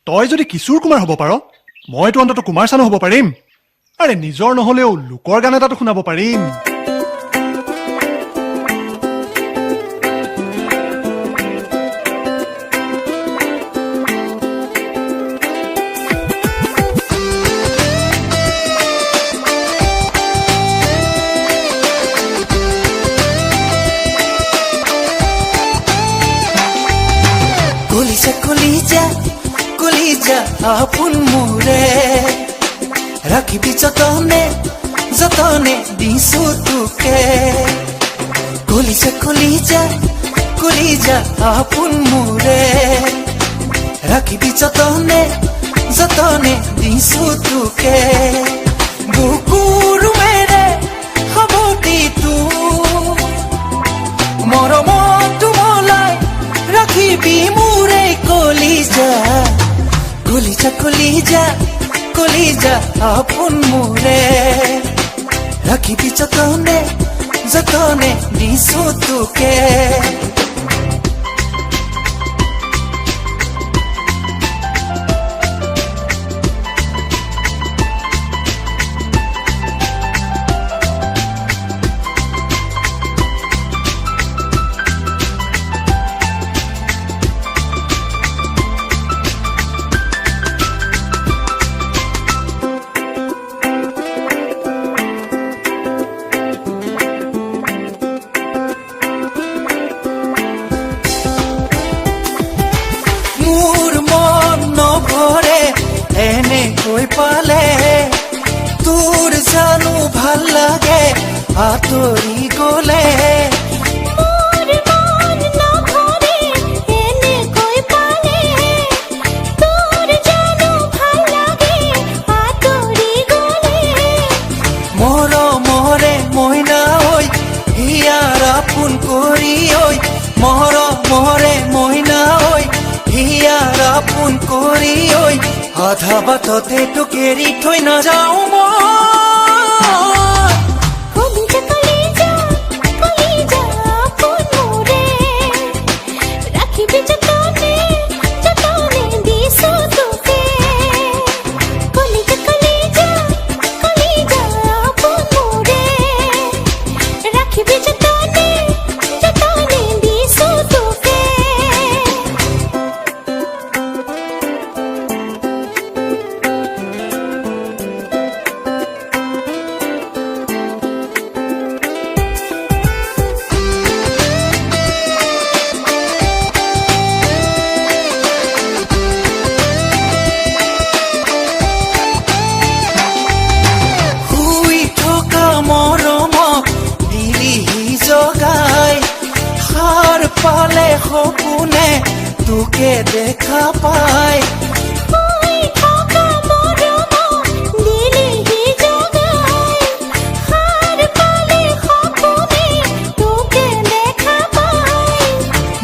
S5: তই যদি কিশোৰ কুমাৰ হ'ব পাৰ, মইতো অন্তত কুমাৰ চানু হ'ব পাৰিম। আৰে নিজৰ নহলেও লোকৰ গান এটাতো শুনাব পাৰিম।
S1: কলিজা আপোন মোৰে ৰাখিবি যতনে যতনে দিছো তোকে কলিজা কলিজা কলিজা আপোন মোৰে ৰাখিবি যতনে যতনে দিছো তোকে বুকুৰ মেৰে হবতি তো মৰমত মলাই ৰাখিবি মোৰে কলিজা কলিজা কলিজা কলিজা আপোন মোৰে ৰাখিবি যতনে যতনে দিছো তোকে পালে তোৰ জানো ভাল লাগে আঁতৰি গলে মৰমৰে মইনা ঐ হিয়াৰ আপোন কৰি ঐ মৰমৰে মইনা ঐ হিয়াৰ আপোন কৰি ঐ আধা বাটতে তোক এৰি থৈ নাযাওঁ পালে সপোনে তোকে দেখা পায়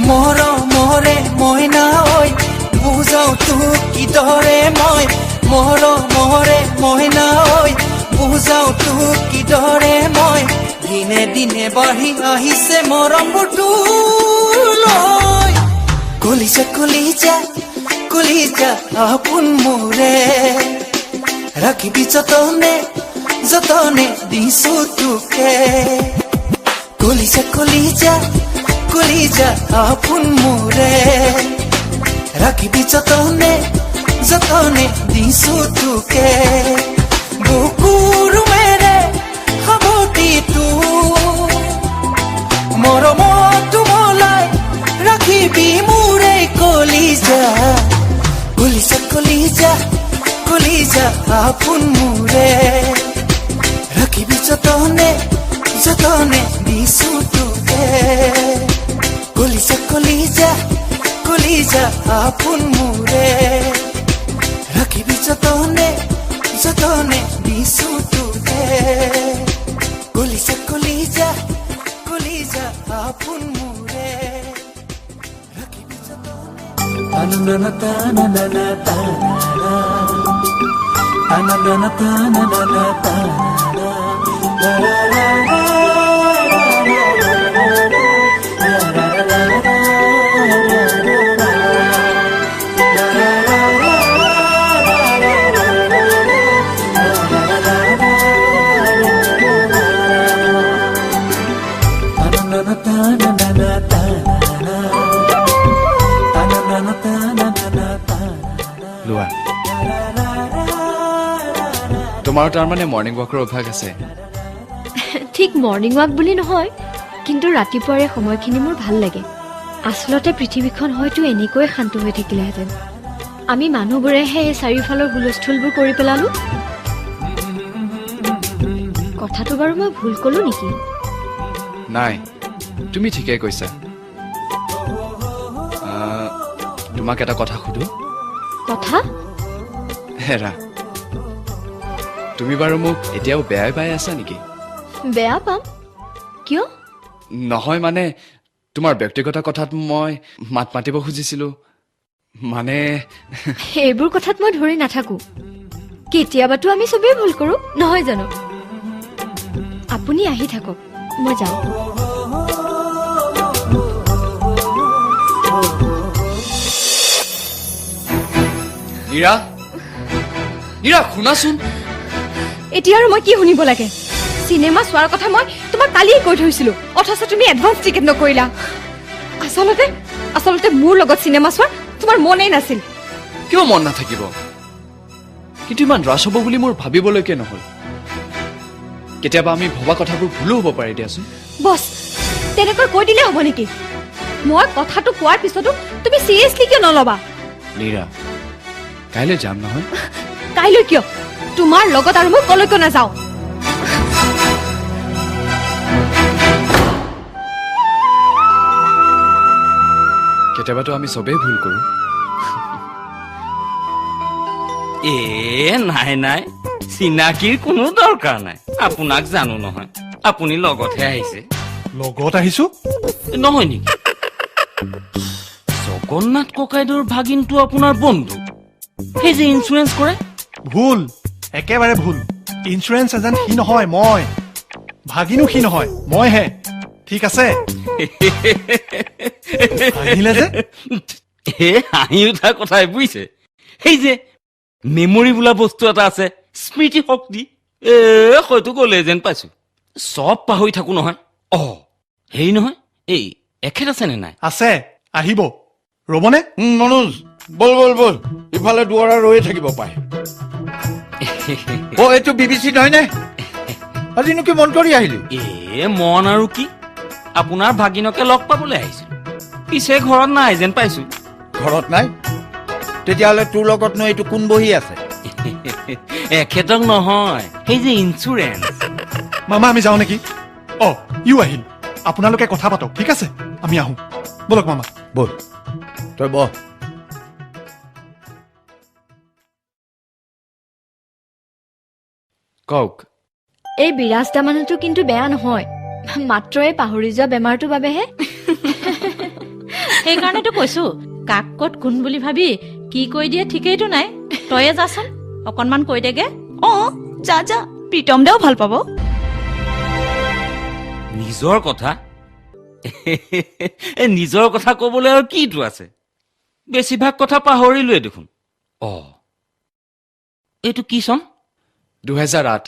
S1: মৰমৰে মইনা ঐ বুজাও তোক কিদৰে মই মৰমৰে মইনা ঐ বুজাও তোক কিদৰে মই দিনে দিনে বাঢ়ি আহিছে মৰমবোৰ তোলৈ কলিজা কলিজা কলিজা আপোন মোৰে ৰাখিবি যতনে যতনে দিছো তোকে কলিজা কলিজা কলিজা আপোন মোৰে ৰাখিবি যতনে যতনে দিছো তোকে বুকুৰ মেৰে হবতি তো মৰমত মলাই ৰাখিবি মোৰে কলিজা কলিজা কলিজা কলিজা আপোন মোৰে ৰাখিবি যতনে যতনে দিছো তোকে কলিজা কলিজা কলিজা আপোন মোৰে ৰাখিবি যতনে যতনে দিছো তোকে কলিজা কলিজা কলিজা আপোন মোৰে ৰাখিবি যতনে আনন্দনা তানানা তানা আনন্দনা তানানা তানা
S3: লোৱা তোমাৰ তাৰমানে মৰ্ণিং ৱাকৰ অভ্যাস আছে
S2: ঠিক মৰ্ণিং ৱাক বুলি নহয় কিন্তু ৰাতিপুৱাৰে সময়খিনি মোৰ ভাল লাগে আচলতে পৃথিৱীখন হয়তো এনেকৈ শান্ত হৈ থাকিলেহেঁতেন আমি মানুহবোৰেহে এই চাৰিওফালৰ হুলস্থুলবোৰ কৰি পেলালো কথাটো বাৰু মই ভুল কলো নেকি
S3: নাই তুমি ঠিকেই কৈছা তোমাক এটা কথা সুধো
S2: কথা
S3: হেৰা তুমি বাৰু মোক এতিয়াও বেয়াই পাই আছা নেকি
S2: বেয়া পাম কিয়
S3: নহয় মানে তোমাৰ ব্যক্তিগত কথাত মই মাত মাতিব খুজিছিলো মানে
S2: এইবোৰ কথাত মই ধৰি নাথাকো কেতিয়াবাতো আমি চবেই ভুল কৰো নহয় জানো আপুনি আহি থাকক মই যাওঁ
S3: নীৰা নীৰা শুনাচোন
S2: এতিয়া আৰু মই কি শুনিব লাগে চিনেমা চোৱাৰ কথা মই তোমাক কালিয়ে কৈ থৈছিলো অথচ তুমি এডভান্স টিকেট নকৰিলা আচলতে মোৰ লগত চিনেমা চোৱাৰ তোমাৰ মনেই নাছিল
S3: কিয় মন নাথাকিব কিন্তু ইমান ৰাছ হ'ব বুলি মোৰ ভাবিবলৈকে নহল কেতিয়াবা আমি ভবা কথাবোৰ ভুলো হ'ব পাৰে দিয়াচোন
S2: বছ তেনেকৈ কৈ দিলে হ'ব নেকি মই কথাটো কোৱাৰ পিছতো তুমি চিৰিয়াছলি কিয় নলবা
S3: নীৰা কাইলৈ যাম নহয়
S2: কাইলৈ কিয় তোমাৰ লগত আৰু মই কলৈকো নাযাওঁ
S3: কেতিয়াবাতো আমি চবেই ভুল কৰো
S8: নাই চিনাকিৰ কোনো দৰকাৰ নাই আপোনাক জানো নহয় আপুনি লগতহে আহিছে
S5: লগত আহিছো
S8: নহয় নেকি জগন্নাথ ককাইদেউৰ ভাগিনটো আপোনাৰ বন্ধু সেই যে ইঞ্চুৰেঞ্চ কৰে
S5: ভুল একেবাৰে ভুল ইঞ্চুৰেঞ্চ এজেণ্ট সি নহয় মই ভাগিনো সি নহয় মইহে ঠিক আছে আহিলে যে
S8: হাঁহি উঠা কথাই বুজিছে সেই যে মেমৰি বোলা বস্তু এটা আছে স্মৃতি শক্তি হয়তো গ'লে যেন পাইছো চব পাহৰি থাকো নহয় হেৰি নহয় এই এখেত আছে নে নাই
S5: আছে আহিব ৰবনে
S7: মনোজ বল ইফালে দুৱাৰা ৰৈয়ে থাকিব পাৰে এইটো BBC নহয়নে আজিনো কি মন কৰি আহিলি
S8: মন আৰু কি আপোনাৰ ভাগিনকে লগ পাবলৈ আহিছো পিছে ঘৰত নাই যেন পাইছো
S7: ঘৰত নাই তেতিয়াহ'লে তোৰ লগতনো এইটো কোন বহি আছে
S8: এখেতক নহয় সেই যে ইঞ্চুৰেঞ্চ
S5: মামা আমি যাওঁ নেকি ইও আহিল আপোনালোকে কথা পাতক ঠিক আছে আমি আহোঁ বলক মামা
S7: বল তই বহ
S3: কওক
S2: এই বিৰাজ দা মানুহটো কিন্তু বেয়া নহয় মাত্ৰ এই পাহৰি যোৱা বেমাৰটোৰ বাবেহে
S6: সেইকাৰণেতো কৈছো কাক ক'ত কোন বুলি ভাবি কি কৈ দিয়ে ঠিকেইতো নাই তয়ে যাচোন অকণমান কৈ দেগে
S2: যা প্ৰীতম দাও ভাল পাব
S8: নিজৰ কথা নিজৰ কথা কবলৈ আৰু কিটো আছে বেছিভাগ কথা পাহৰিলোৱে দেখোন এইটো কি চন
S3: 2008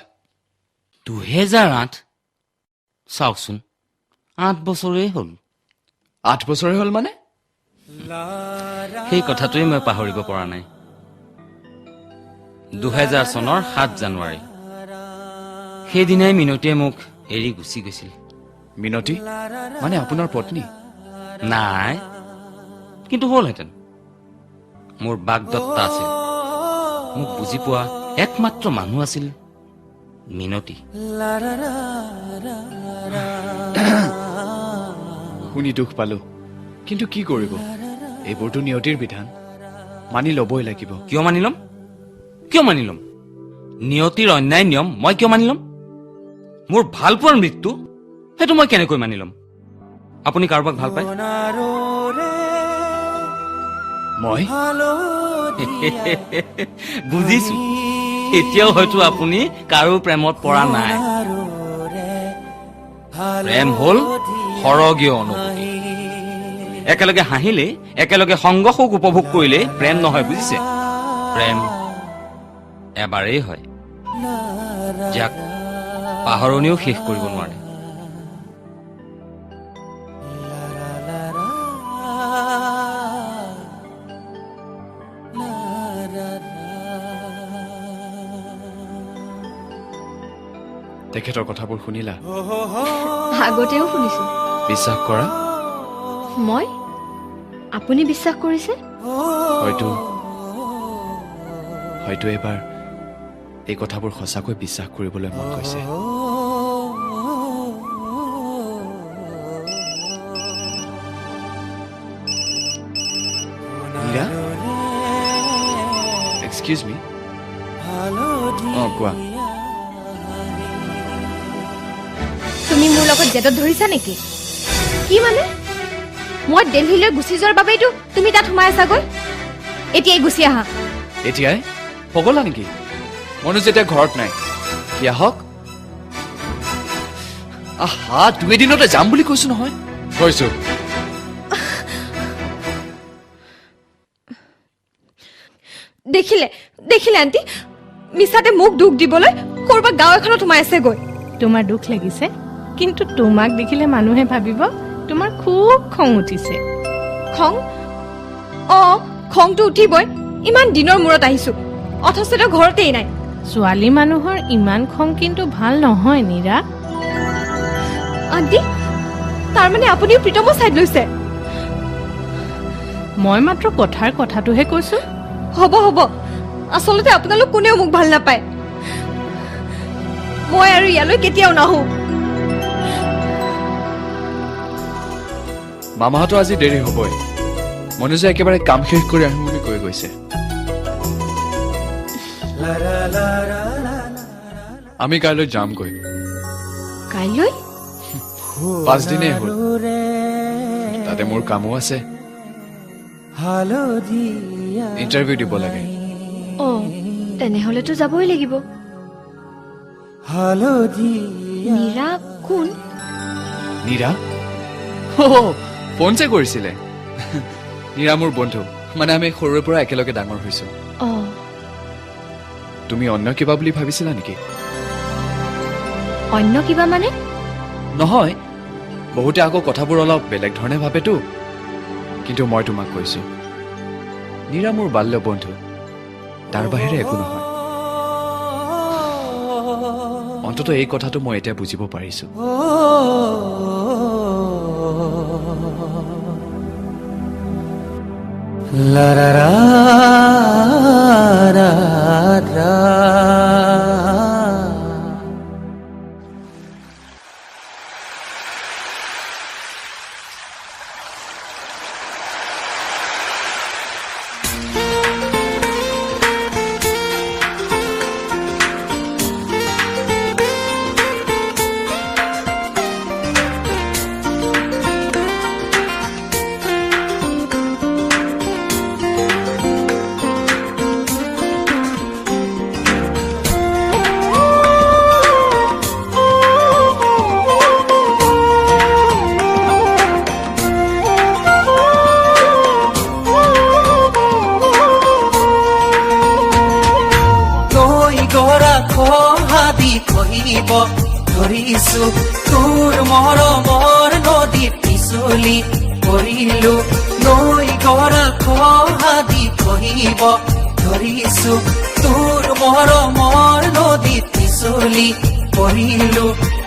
S8: 2008 চাওকচোন 8 বছৰেই হ'ল
S3: 8 বছৰে হ'ল মানে
S8: সেই কথাটোৱে মই পাহৰিব পৰা নাই 2000 চনৰ 7 জানুৱাৰী সেইদিনাই মিনতীয়ে মোক এৰি গুচি গৈছিল
S3: মিনতী মানে আপোনাৰ পত্নী
S8: নাই কিন্তু হ'লহেঁতেন মোৰ বাগদত্তা আছিল মোক বুজি পোৱা একমাত্ৰ মানুহ আছিল মিনতী
S3: শুনি দুখ পালো কিন্তু কি কৰিব এইবোৰতো নিয়তিৰ বিধান মানি ল'বই লাগিব
S8: কিয় মানি ল'ম নিয়তিৰ অন্যায় নিয়ম মই কিয় মানি ল'ম মোৰ ভাল পোৱাৰ মৃত্যু সেইটো মই কেনেকৈ মানি ল'ম আপুনি কাৰোবাক ভাল পায়
S3: মই
S8: বুজিছো এতিয়াও হয়তো আপুনি কাৰো প্ৰেমত পৰা নাই প্ৰেম হ'ল সৰগীয় অনুভূতি একেলগে হাঁহিলে একেলগে সংগ সুখ উপভোগ কৰিলে প্ৰেম নহয় বুজিছে প্ৰেম এবাৰেই হয় যাক পাহৰণিও শেষ কৰিব নোৱাৰে
S3: তেখেতৰ কথাবোৰ শুনিলা
S2: আগতেও শুনিছো
S3: বিশ্বাস কৰা
S2: মই আপুনি বিশ্বাস কৰিছে
S3: হয়তো হয়তো এবাৰ এই কথাবোৰ সঁচাকৈ বিশ্বাস কৰিবলৈ মন গৈছে। মীৰা, এক্সকিউজ মি। অঁ, কোৱা।
S2: তুমি মোৰ লগত জেদত ধৰিছা নেকি? কি মানে? মই দিল্লীলৈ গুচি যোৱাৰ বাবেইতো তুমি তাত সোমাই আছাগৈ। এতিয়াই গুচি আহা।
S3: এতিয়াই পগলা নেকি? মনোজ যেতিয়া ঘৰত নাই, কি আহক। আহা, 2 দিনতে যাম বুলি কৈছো নহয়। কৈছো।
S2: দেখিলে আণ্টি, মিছাতে মোক দুখ দিবলৈ কৰবাত গাঁও এখনত সোমাই আছেগৈ।
S6: তোমাৰ দুখ লাগিছে, কিন্তু তোমাক দেখিলে মানুহে ভাবিব তোমাৰ খুব খং উঠিছে।
S2: খং? অঁ, খংটো উঠিবই। ইমান দিনৰ মূৰত আহিছো, অথচ তেওঁ ঘৰতেই নাই।
S6: ছোৱালী মানুহৰ ইমান খং কিন্তু ভাল নহয় নীৰা।
S2: আণ্টি, তাৰমানে আপুনিও প্ৰীতমৰ ছাইড লৈছে?
S6: মই মাত্ৰ কথাটোহে কৈছো।
S2: হ'ব, আচলতে আপোনালোক কোনেও মোক ভাল নাপায়। মই আৰু ইয়ালৈ কেতিয়াও নাহো।
S3: মামাহঁতৰ আজি দেৰি হ'বই। মনোজে একেবাৰে কাম শেষ কৰি আহিম বুলি কৈ গৈছে। আমি কাইলৈ যামগৈ।
S2: কাইলৈ?
S3: 5 দিনেই হ'ল, তাতে মোৰ কামো আছে। ইণ্টাৰভিউ দিব লাগে।
S2: অঁ, তেনেহলেতো যাবই লাগিব। মীৰা কোন?
S3: নীৰা? ফোন যে কৰিছিলে। নীৰা মোৰ বন্ধু, মানে আমি সৰুৰে পৰা একেলগে ডাঙৰ হৈছো।
S2: অঁ,
S3: তুমি অন্য কিবা বুলি ভাবিছিলা নেকি?
S2: অন্য কিবা মানে?
S3: নহয়, বহুতে আকৌ কথাবোৰ অলপ বেলেগ ধৰণে ভাবেতো। কিন্তু মই তোমাক কৈছো, নীৰা মোৰ বাল্য বন্ধু, তাৰ বাহিৰে একো নহয়। অন্তত এই কথাটো মই এতিয়া বুজিব পাৰিছো।
S1: ধৰিছো তোৰ মৰমৰ নদী পিছলি পৰিলো, নৈ গৰা খহাদি কহিব ধৰিছো তোৰ মৰমৰ নদী পিছলি পৰিলো।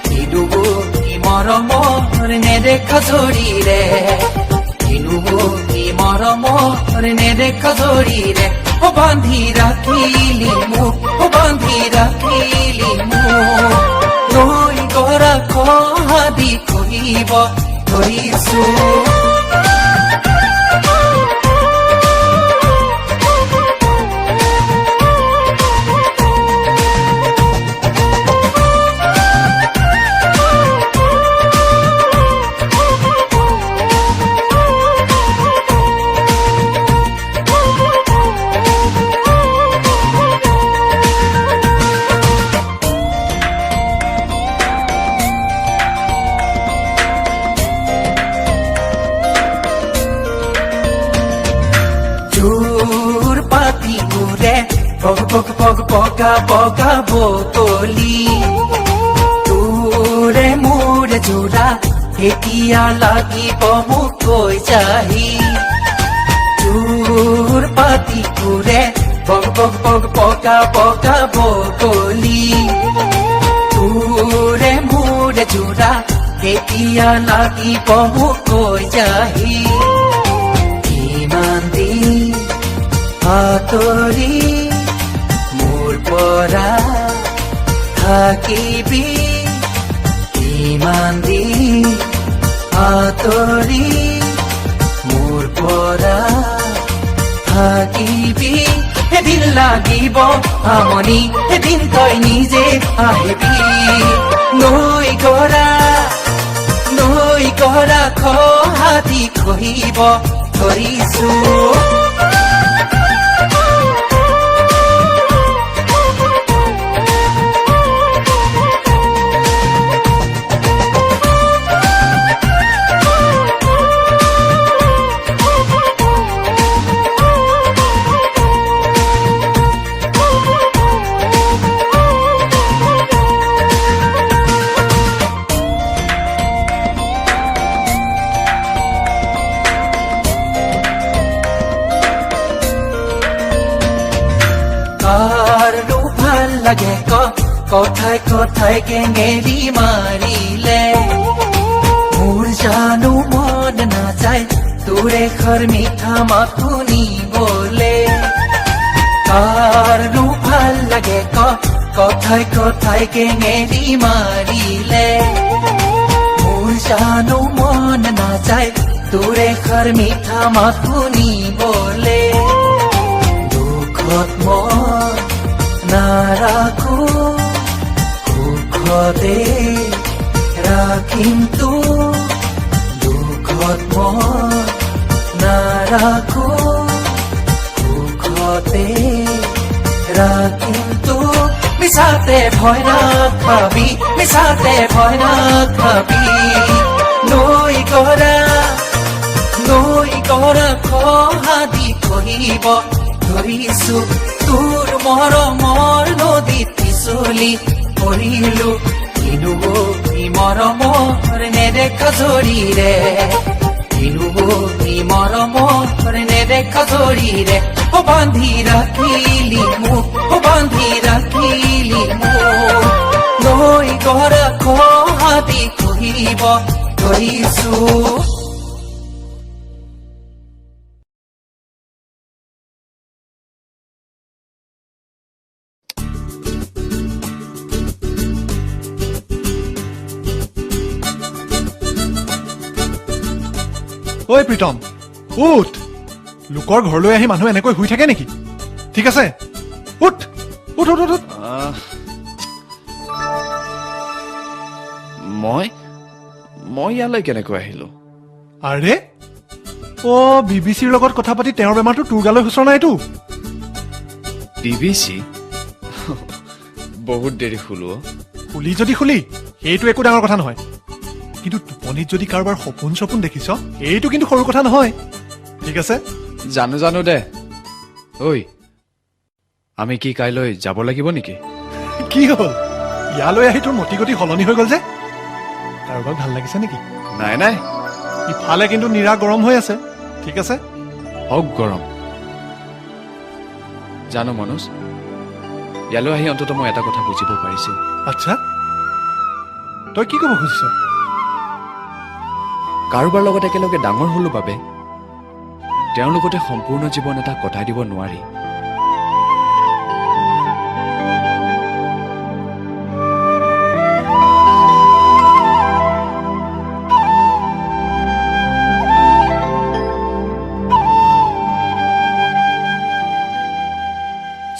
S1: কিনুবো কি মৰমৰ নেদেখা জৰিৰে, কিনুবো কি মৰমৰ নেদেখা জৰিৰে, ও বান্ধি ৰাখিলি মোক, ও বান্ধি ৰাখিলি মোক, নৈ গৰা খহাদি কহিব ধৰিছো। চোৰ পাতি ঘূৰে পগ পগ পগ পগা পগা বতলি, তোৰে মোৰে জোৰা এতিয়া লাগিব মোক কৈ যাহি। চোৰ পাতি ঘূৰে পগ পগ পগ পগা পগা বতলি, তোৰে মোৰে জোৰা এতিয়া লাগিব মোক কৈ যাহি। ইমান দিন আঁতৰি পৰা থাকিবি ইমান দিন আঁতৰি মোৰ পৰা থাকিবি এদিন লাগিব আমনি এদিন তই নিজে আহিবি নৈ কৰা খহাতি খহিব ধৰিছো কাৰনো ভাল লাগে কথাই কেঙেৰি মাৰিলে মোৰ জানো মন নাযায় তোৰে খৰ মিঠা মাত শুনিবলে কাৰনো ভাল লাগে কথাই কেঙেৰি মাৰিলে মোৰ জানো মন নাযায় তোৰে খৰ মিঠা মাত শুনিবলে দুখত মই নাৰাখো সুখতে ৰাখিম তো দুখত মই নাৰাখো সুখতে ৰাখিম তো মিছাতে ভয় নাখাবি নৈ কৰা খহাদি খহিব ধৰিছো তোৰ মৰমৰ নদীত পিছলি পৰিলো কিনো মৰমৰ নেদেখা জৰিৰে বান্ধি ৰাখিলি মোক নৈ কৰা খহাদি খহিব ধৰিছো
S5: ঐ প্ৰীতম উঠ লোকৰ ঘৰলৈ আহি মানুহ এনেকৈ শুই থাকে নেকি ঠিক আছে উঠ উঠ উঠ উঠ
S3: মই ইয়ালৈ কেনেকৈ আহিলো
S5: আৰে বিবিচিৰ লগত কথা পাতি তেওঁৰ বেমাৰটো তোৰ গালৈ সুচৰ নাইতো
S3: BBC বহুত দেৰি শুলো
S5: শুলি যদি শুলি সেইটো একো ডাঙৰ কথা নহয় কিন্তু টোপনিত যদি কাৰোবাৰ সপোন দেখিছ এইটো কিন্তু সৰু কথা নহয় ঠিক আছে
S3: জানো দে ঐ আমি কি কাইলৈ যাব লাগিব নেকি
S5: কি হ'ল ইয়ালৈ আহি তোৰ মতি গতি সলনি হৈ গ'ল যে কাৰোবাক ভাল লাগিছে নেকি
S3: নাই
S5: ইফালে কিন্তু নিৰা গৰম হৈ আছে ঠিক আছে
S3: হওক গৰম জানো মনোজ ইয়ালৈ আহি অন্তত মই এটা কথা বুজিব পাৰিছো
S5: আচ্ছা তই কি ক'ব খুজিছ
S3: কাৰোবাৰ লগত একেলগে ডাঙৰ হলো বাবে তেওঁৰ লগতে সম্পূৰ্ণ জীৱন এটা কটাই দিব নোৱাৰি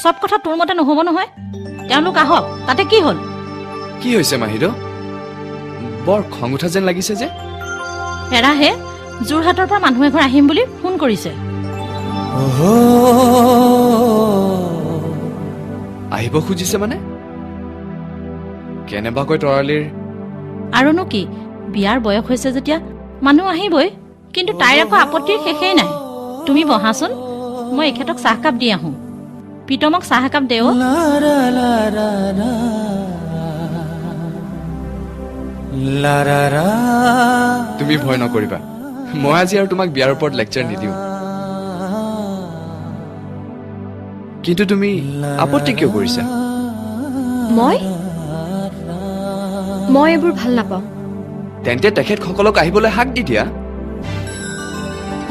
S6: চব কথা তোৰ মতে নহ'ব নহয় তেওঁলোক আহক তাতে কি হ'ল
S3: কি হৈছে মাহিৰ বৰ খং উঠা যেন লাগিছে যে
S6: হেৰাহে যোৰহাটৰ পৰা মানুহ এঘৰ আহিম বুলি ফোন কৰিছে
S3: আহিব খুজিছে মানে কেনেবাকৈ তৰালিৰ
S6: আৰুনো কি বিয়াৰ বয়স হৈছে যেতিয়া মানুহ আহিবই কিন্তু তাইৰ আকৌ আপত্তিৰ শেষেই নাই তুমি বহাচোন মই এখেতক চাহকাপ দি আহোঁ প্ৰীতমক চাহ একাপ দেও
S3: তুমি ভয় নকৰিবা মই আজি আৰু তোমাক বিয়াৰ ওপৰত লেকচাৰ নিদিওঁ কিন্তু তুমি আপত্তি কিয় কৰিছা
S2: মই এইবোৰ ভাল নাপাওঁ
S3: তেন্তে তেখেতসকলক আহিবলৈ হাক দি দিয়া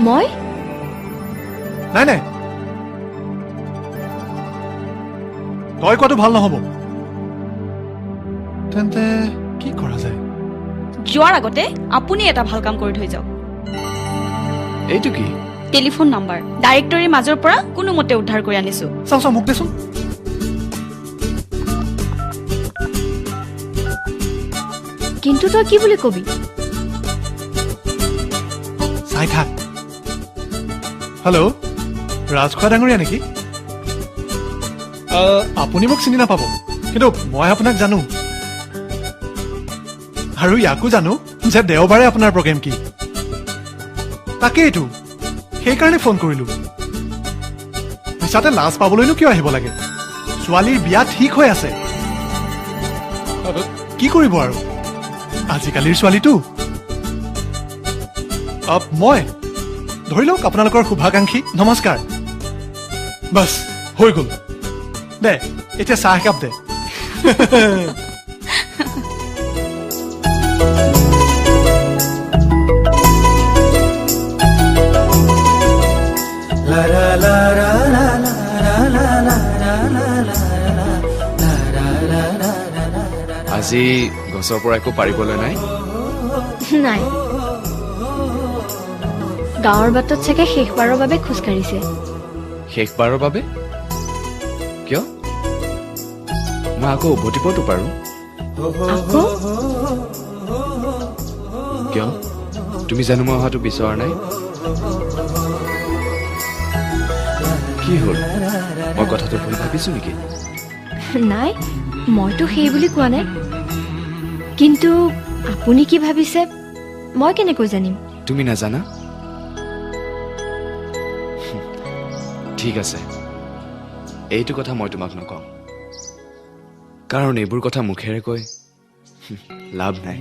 S2: মই
S5: নাই তই কোৱাটো ভাল নহ'ব তেন্তে কি কৰা যায়
S2: যোৱাৰ আগতে আপুনি এটা ভাল কাম কৰি থৈ যাওক
S3: এইটো কি
S2: টেলিফোন নাম্বাৰ ডাইৰেক্টৰীৰ মাজৰ পৰা কোনোমতে উদ্ধাৰ কৰি আনিছো
S5: চাওঁ মোক দেচোন
S2: কিন্তু তই কি বুলি কবি
S5: চাই থাক হেল্ল' ৰাজখোৱা ডাঙৰীয়া নেকি আপুনি মোক চিনি নাপাব কিন্তু মই আপোনাক জানো আৰু ইয়াকো জানো যে দেওবাৰে আপোনাৰ প্ৰগ্ৰেম কি তাকেইতো সেইকাৰণে ফোন কৰিলো পিছতে লাজ পাবলৈনো কিয় আহিব লাগে ছোৱালীৰ বিয়া ঠিক হৈ আছে কি কৰিব আৰু আজিকালিৰ ছোৱালীটো মই ধৰি লওক আপোনালোকৰ শুভাকাংক্ষী নমস্কাৰ বাছ হৈ গ'ল দে এতিয়া চাহ একাপ দে
S3: আজি গছৰ পৰা একো পাৰিবলৈ নাই
S9: নাই গাঁৱৰ বাটত চাগে শেষবাৰৰ বাবে খোজকাঢ়িছে
S3: শেষবাৰৰ বাবে কিয় মই আকৌ উভতিবতো পাৰো
S9: আকৌ
S3: কিয় তুমি জানো মই অহাটো বিচৰা নাই কি হ'ল মই কথাটো ভুল ভাবিছো নেকি
S9: নাই মইতো সেই বুলি কোৱা নাই কিন্তু আপুনি কি ভাবিছে মই কেনেকৈ জানিম
S3: তুমি নাজানা ঠিক আছে এইটো কথা মই তোমাক নকওঁ কাৰণ এইবোৰ কথা মুখেৰে কৈ লাভ নাই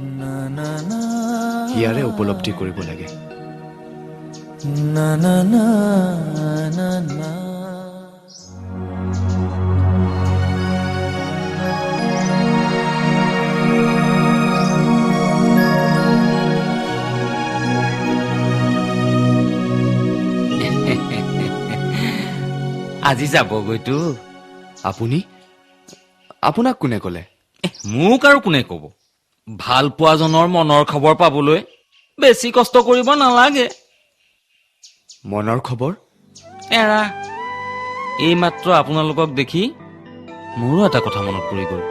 S3: হিয়াৰে উপলব্ধি কৰিব লাগে
S8: আজি যাবগৈতো
S3: আপুনি আপোনাক কোনে ক'লে
S8: মোক আৰু কোনে কব ভাল পোৱাজনৰ মনৰ খবৰ পাবলৈ বেছি কষ্ট কৰিব নালাগে
S3: মনৰ খবৰ
S8: এৰা এইমাত্ৰ আপোনালোকক দেখি মোৰো এটা কথা মনত পৰি গ'ল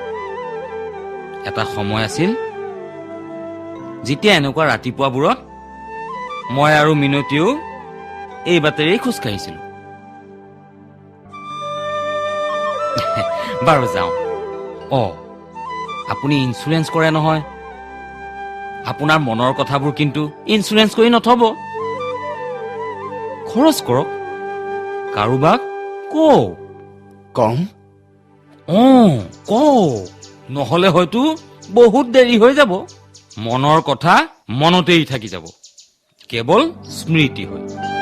S8: এটা সময় আছিল যেতিয়া এনেকুৱা ৰাতিপুৱাবোৰত মই আৰু মিনতীও এই বাটেৰেই খোজ কাঢ়িছিলো বাৰু যাওঁ আপুনি ইঞ্চুৰেঞ্চ কৰে নহয় আপোনাৰ মনৰ কথাবোৰ কিন্তু ইঞ্চুৰেঞ্চ কৰি নথব খৰচ কৰক কাৰোবাক
S3: কম
S8: নহলে হয়তো বহুত দেৰি হৈ যাব মনৰ কথা মনতেই থাকি যাব কেৱল স্মৃতি হৈ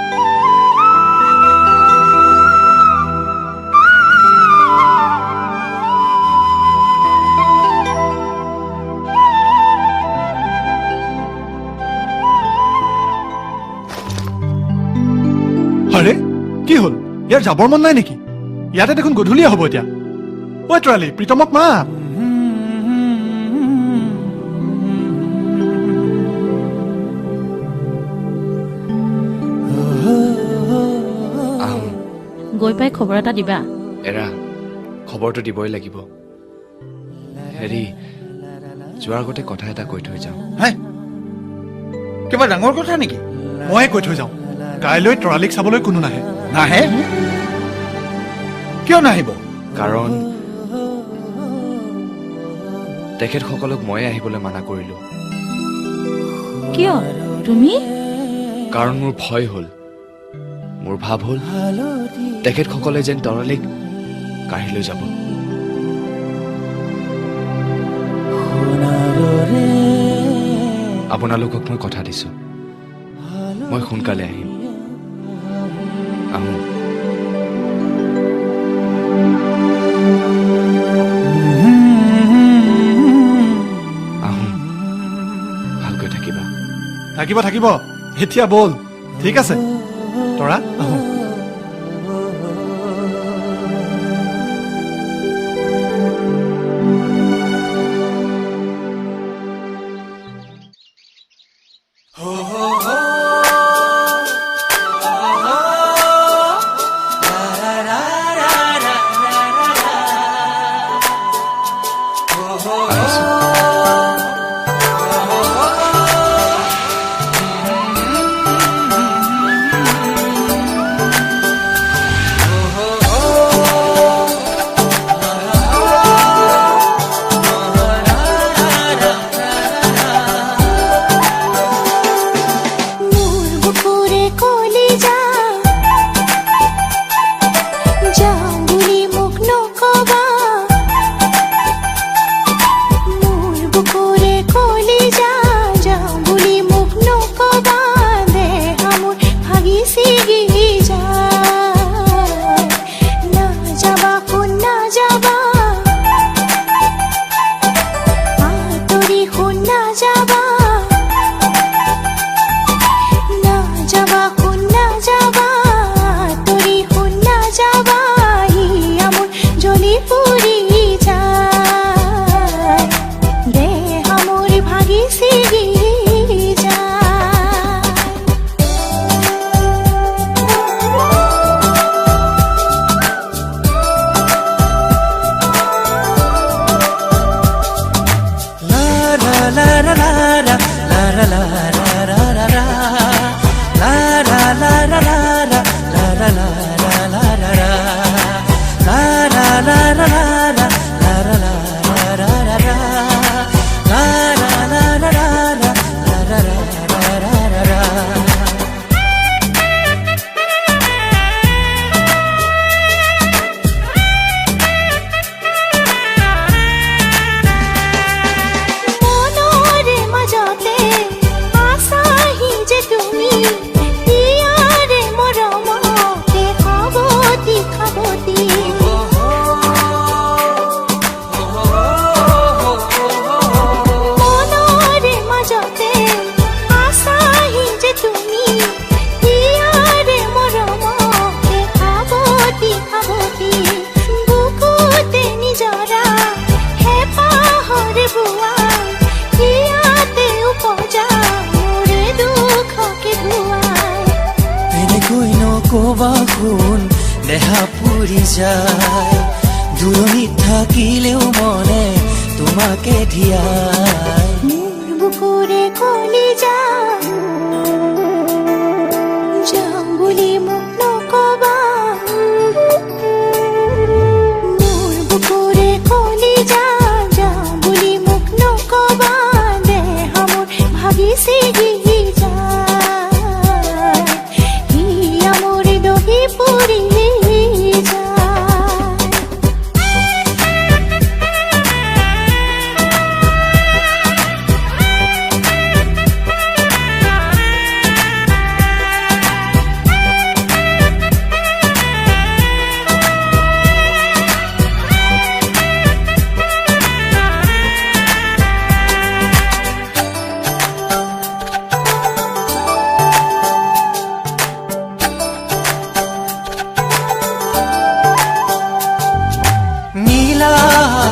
S5: আৰে কি হ'ল ইয়াৰ যাবৰ মন নাই নেকি ইয়াতে দেখোন গধূলিয়ে হ'ব এতিয়া ঐ তৰালি প্ৰীতমক মাত
S3: আহোঁ
S6: গৈ পাই খবৰ এটা দিবা
S3: এৰা খবৰটো দিবই লাগিব হেৰি যোৱাৰ আগতে কথা এটা কৈ থৈ যাওঁ
S7: হে কিবা ডাঙৰ কথা নেকি
S5: ময়ে কৈ থৈ যাওঁ কাইলৈ তৰালিক চাবলৈ কোনো নাহে
S7: নাহে কিয় নাহিব
S3: কাৰণ তেখেতসকলক ময়ে আহিবলৈ মানা কৰিলো
S6: কিয় তুমি
S3: কাৰণ মোৰ ভয় হ'ল মোৰ ভাৱ হ'ল তেখেতসকলে যেন তৰালিক কাঢ়ি লৈ যাব আপোনালোকক মই কথা দিছো মই সোনকালে আহিম আহোঁ আহোঁ ভালকৈ থাকিবা
S5: থাকিব এতিয়া বল ঠিক আছে তৰা আহোঁ
S10: তৰি শুনা যাবা না যাবা শুনা যাবা তৰি শুনা যাবা মোৰ জ্বলি পুৰি যায় দেহ মোৰ ভাগি ছিগি
S1: দেহা পুৰি যায় দূৰণিত থাকিলেও মনে তোমাকে ধিয়াই
S10: মোৰ বুকুৰে কলিজা যাম বুলি মোক নকবা মোৰ বুকুৰে কলিজা যাম বুলি মোক নকবা দেহ মোৰ ভাগি ছিগি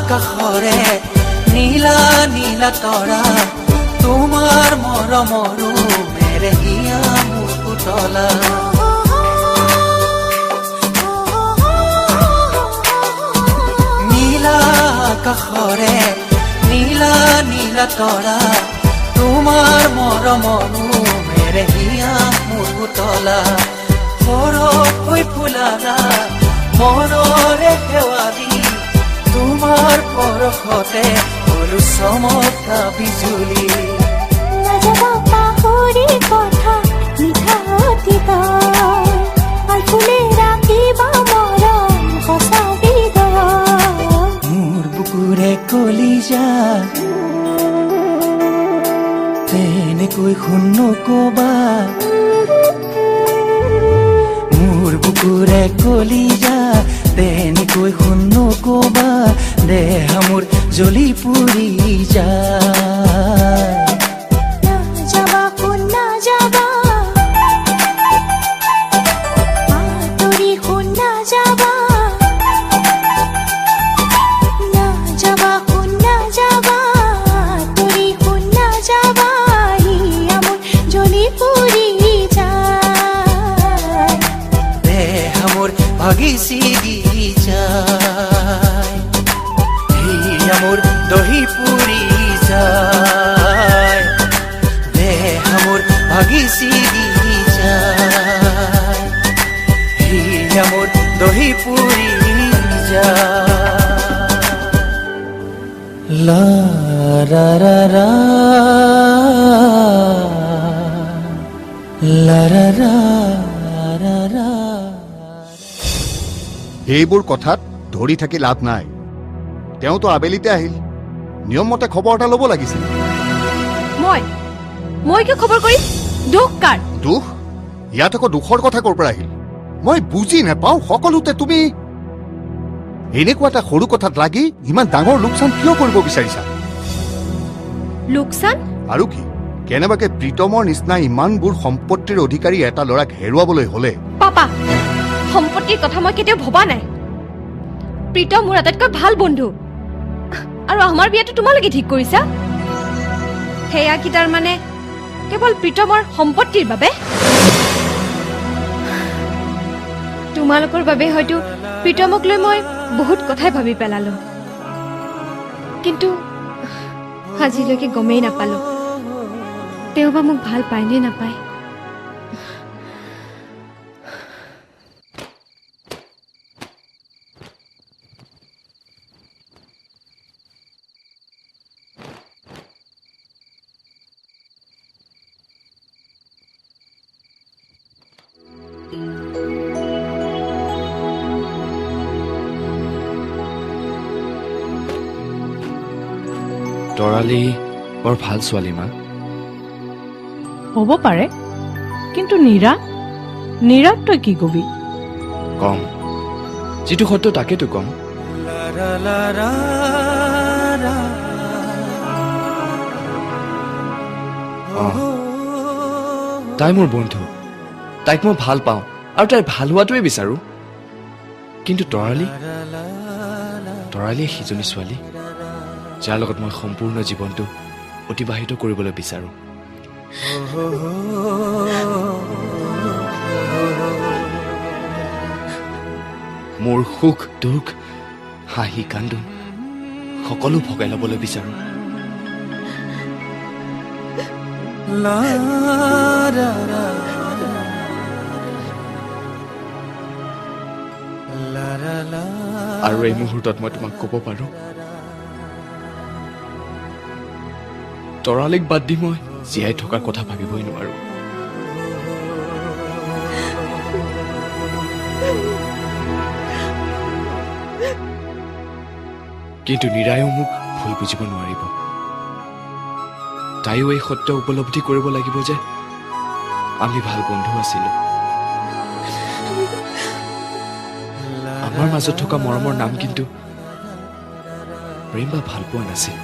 S1: আকাশৰে নীলা নীলা তৰা তোমাৰ মৰমৰো মেৰেহিয়া মোৰ পুতলা নীলা আকাশৰে নীলা নীলা তৰা তোমাৰ মৰমৰো মেৰেহিয়া মোৰ পুতলা সৰকৈ ফুলাৰা মনৰে শেৱালি তোমাৰ পৰশতে হলো চমকা বিজুলি
S10: নাযাবা পাহৰি কথা মিঠা অতীত আৰু ফুলে ৰাখিবা মৰম সঁচা হৃদয়
S1: মোৰ বুকুৰে কলিজা তেনেকৈ শুন নকবা মোৰ বুকুৰে কলিজা তেনেকৈ শুন নকবা দেহ মোৰ জ্বলি পুৰি যায়
S10: না যাবা শুনা যাবা তৰি শুনা যাবা না যাবা শুনা যাবা তৰি শুনা যাবা মোৰ জ্বলি পুৰি যায়
S1: দেহ মোৰ ভাগি ছিগি যায় মোৰ দহি পুৰি যায় দেহ মোৰ ভাগি ছিগি যায় মোৰ দহি পুৰি যায় লা ৰা ৰা ৰা লা ৰা ৰা ৰা ৰা
S4: এইবোৰ কথাত ধৰি থাকি লাভ নাই তেওঁতো আবেলিতে আহিল নিয়মমতে খবৰ এটা ল'ব লাগিছিল
S2: মই কিয় খবৰ কৰিম দুখ কাৰ
S4: দুখ ইয়াত আকৌ দুখৰ কথা ক'ৰ পৰা আহিল মই বুজি নাপাওঁ সকলোতে তুমি এনেকুৱা এটা সৰু কথাত লাগি ইমান ডাঙৰ লোকচান কিয় কৰিব বিচাৰিছা
S9: লোকচান?
S4: আৰু কি কেনেবাকে প্ৰীতমৰ নিচিনা ইমানবোৰ সম্পত্তিৰ অধিকাৰী এটা ল'ৰাক হেৰুৱাবলৈ হ'লে
S9: পাপা, সম্পত্তিৰ কথা মই কেতিয়াও ভবা নাই। প্ৰীতম মোৰ আটাইতকৈ ভাল বন্ধু, আৰু আমাৰ বিয়াটো তোমালোকে ঠিক কৰিছা। সেয়া কি তাৰ মানে কেৱল প্ৰীতমৰ সম্পত্তিৰ বাবে? তোমালোকৰ বাবে হয়তো প্ৰীতমক লৈ মই বহুত কথাই ভাবি পেলালো, কিন্তু আজিলৈকে গমেই নাপালো তেওঁ বা মোক ভাল পায় নে নাপায়।
S3: তৰালি বৰ ভাল ছোৱালী মা।
S6: হ'ব পাৰে, কিন্তু নীৰাক তই কি কবি?
S3: কম, যিটো সত্য তাকেতো কম। তাই মোৰ বন্ধু, তাইক মই ভাল পাওঁ আৰু তাইৰ ভাল হোৱাটোৱে বিচাৰো। কিন্তু তৰালিয়ে সিজনী ছোৱালী যাৰ লগত মই সম্পূৰ্ণ জীৱনটো অতিবাহিত কৰিবলৈ বিচাৰো। মোৰ সুখ দুখ হাঁহি কান্দোন সকলো ভগাই ল'বলৈ বিচাৰো। আৰু এই মুহূৰ্তত মই তোমাক ক'ব পাৰো, তৰালিক বাদ দি মই জীয়াই থকাৰ কথা ভাবিবই নোৱাৰো। কিন্তু নীৰায়ো মোক ভুল বুজিব নোৱাৰিব। তাইও এই সত্য উপলব্ধি কৰিব লাগিব যে আমি ভাল বন্ধু আছিলো। আমাৰ মাজত থকা মৰমৰ নাম কিন্তু প্ৰেম বা ভাল পোৱা নাছিল।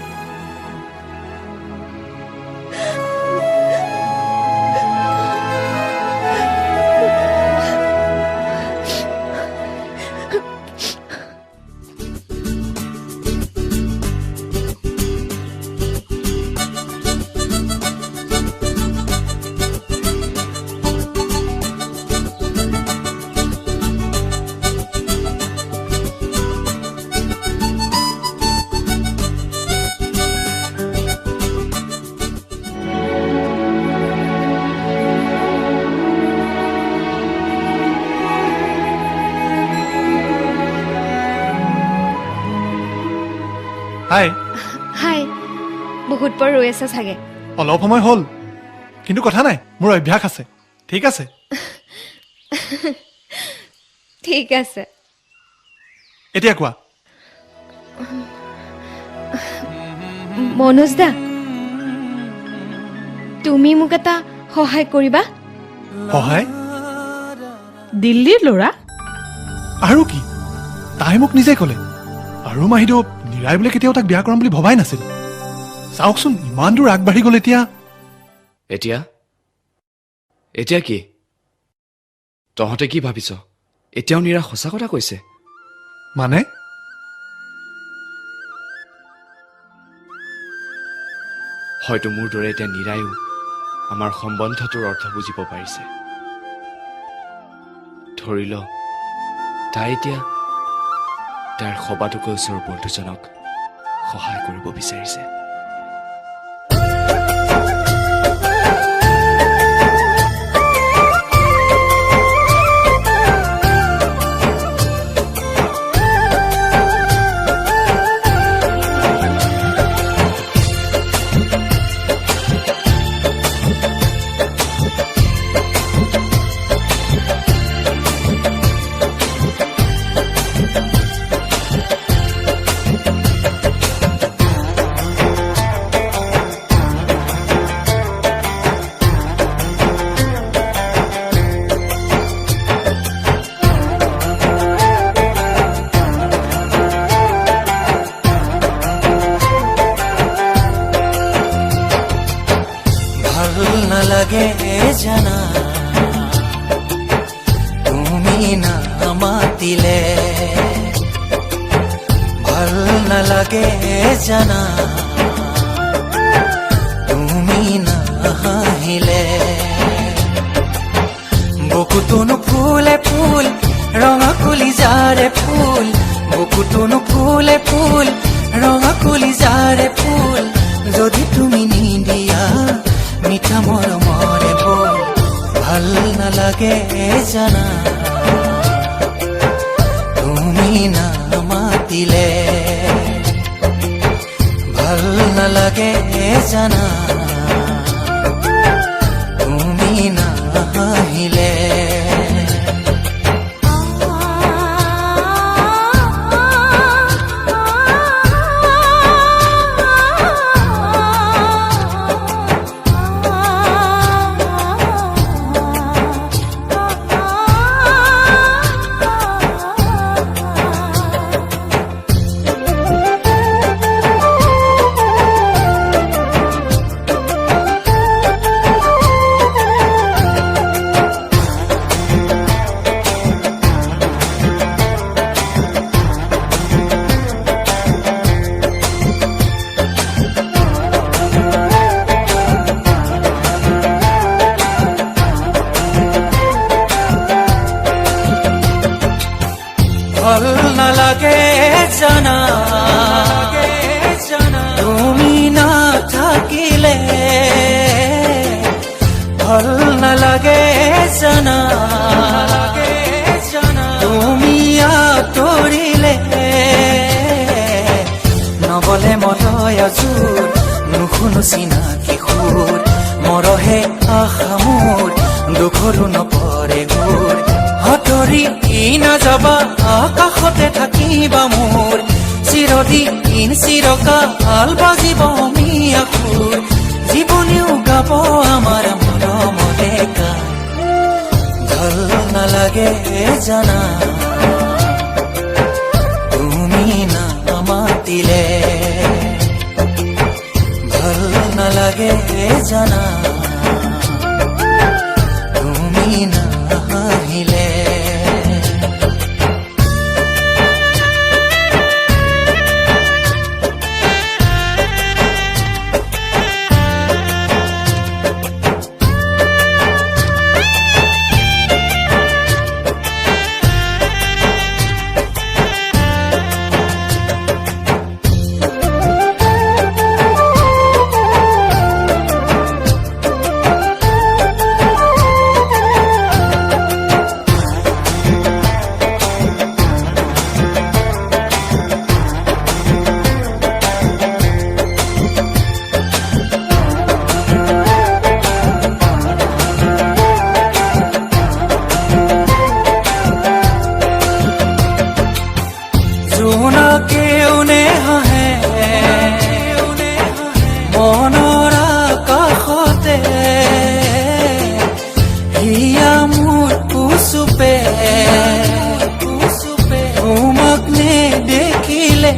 S5: হাই।
S9: হাই, বহুত পৰ ৰৈ আছে চাগে।
S5: অলপ সময় হ'ল, কিন্তু কথা নাই, মোৰ অভ্যাস আছে। ঠিক আছে?
S9: ঠিক আছে।
S5: এতিয়া কোৱা।
S9: মনোজ দা, তুমি মোক এটা সহায় কৰিবা?
S5: সহায়?
S6: দিল্লীৰ ল'ৰা?
S5: আৰু কি, তাই মোক নিজে ক'লে। আৰু মাহিদেউ নীৰাই বোলে কেতিয়াও তাক বিয়া কৰাম বুলি ভবাই নাছিল। চাওকচোন ইমান দূৰ আগবাঢ়ি গ'ল।
S3: এতিয়া কি তহঁতে কি ভাবিছ? এতিয়াও নীৰা সঁচা কথা কৈছে?
S5: মানে
S3: হয়তো মোৰ দৰে এতিয়া নীৰায়ো আমাৰ সম্বন্ধটোৰ অৰ্থ বুজিব পাৰিছে। ধৰি ল তাই এতিয়া তাইৰ সবাতোকৈ ওচৰৰ বন্ধুজনক সহায় কৰিব বিচাৰিছে।
S1: নালাগে জানা তুমি নামাতিলে ভাল নালাগে জানা তুমি নাহাহিলে বুকুটোনো ফুলে ফুল ৰঙা কলিজাৰে ফুল বুকুটোনো ফুলে ফুল ৰঙা কলিজাৰে ফুল যদি তুমি নিদিয়া মিঠা মৰমৰে বল ভাল নালাগে জানা তুমি নামাতিলে ভাল নালাগে জানা তুমি নাহাহিলে ভাল নালাগে জানা তুমি নাথাকিলে ভাল নালাগে জানা তুমি আঁতৰিলে নবলে মৰয় আজোৰ নুশুনো চিনাকি সুৰ মৰহে আশা মোৰ দুখৰো নপৰে গুৰ হতৰি নাযাবা আকাশতে থাকিবা মোৰ চিৰদিন চিৰকাল বাজিব মিয়া সুৰ জীৱনেও গাব আমাৰ মৰমৰে গান ভাল নালাগে জানা তুমি নামাতিলে ভাল নালাগে জানা তুমি নাহাহিলে জোনাকেওনে হাঁহে মনৰ আকাশতে হিয়া মোৰ কুচুপে তোমাক নেদেখিলে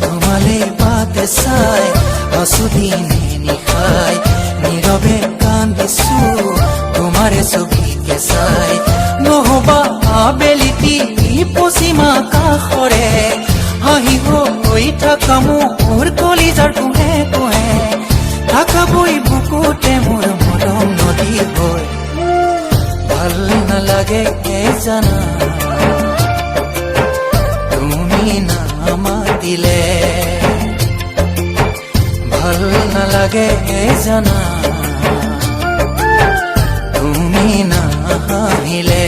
S1: তোমালে বাটে চাই আছো দিনে নিশাই নীৰৱে কান্দিছো তোমাৰে ছবিকে চাই নহবা আবেলিটি পশ্চিমা কাষৰে হাঁহিব হৈ থকা মোৰ কলিজাৰ কোহে কোহে থাকাবই বুকুতে মোৰ মৰম নদী হৈ ভাল নালাগে জানা তুমি নামাতিলে ভাল নালাগে জানা তুমি নাহাহিলে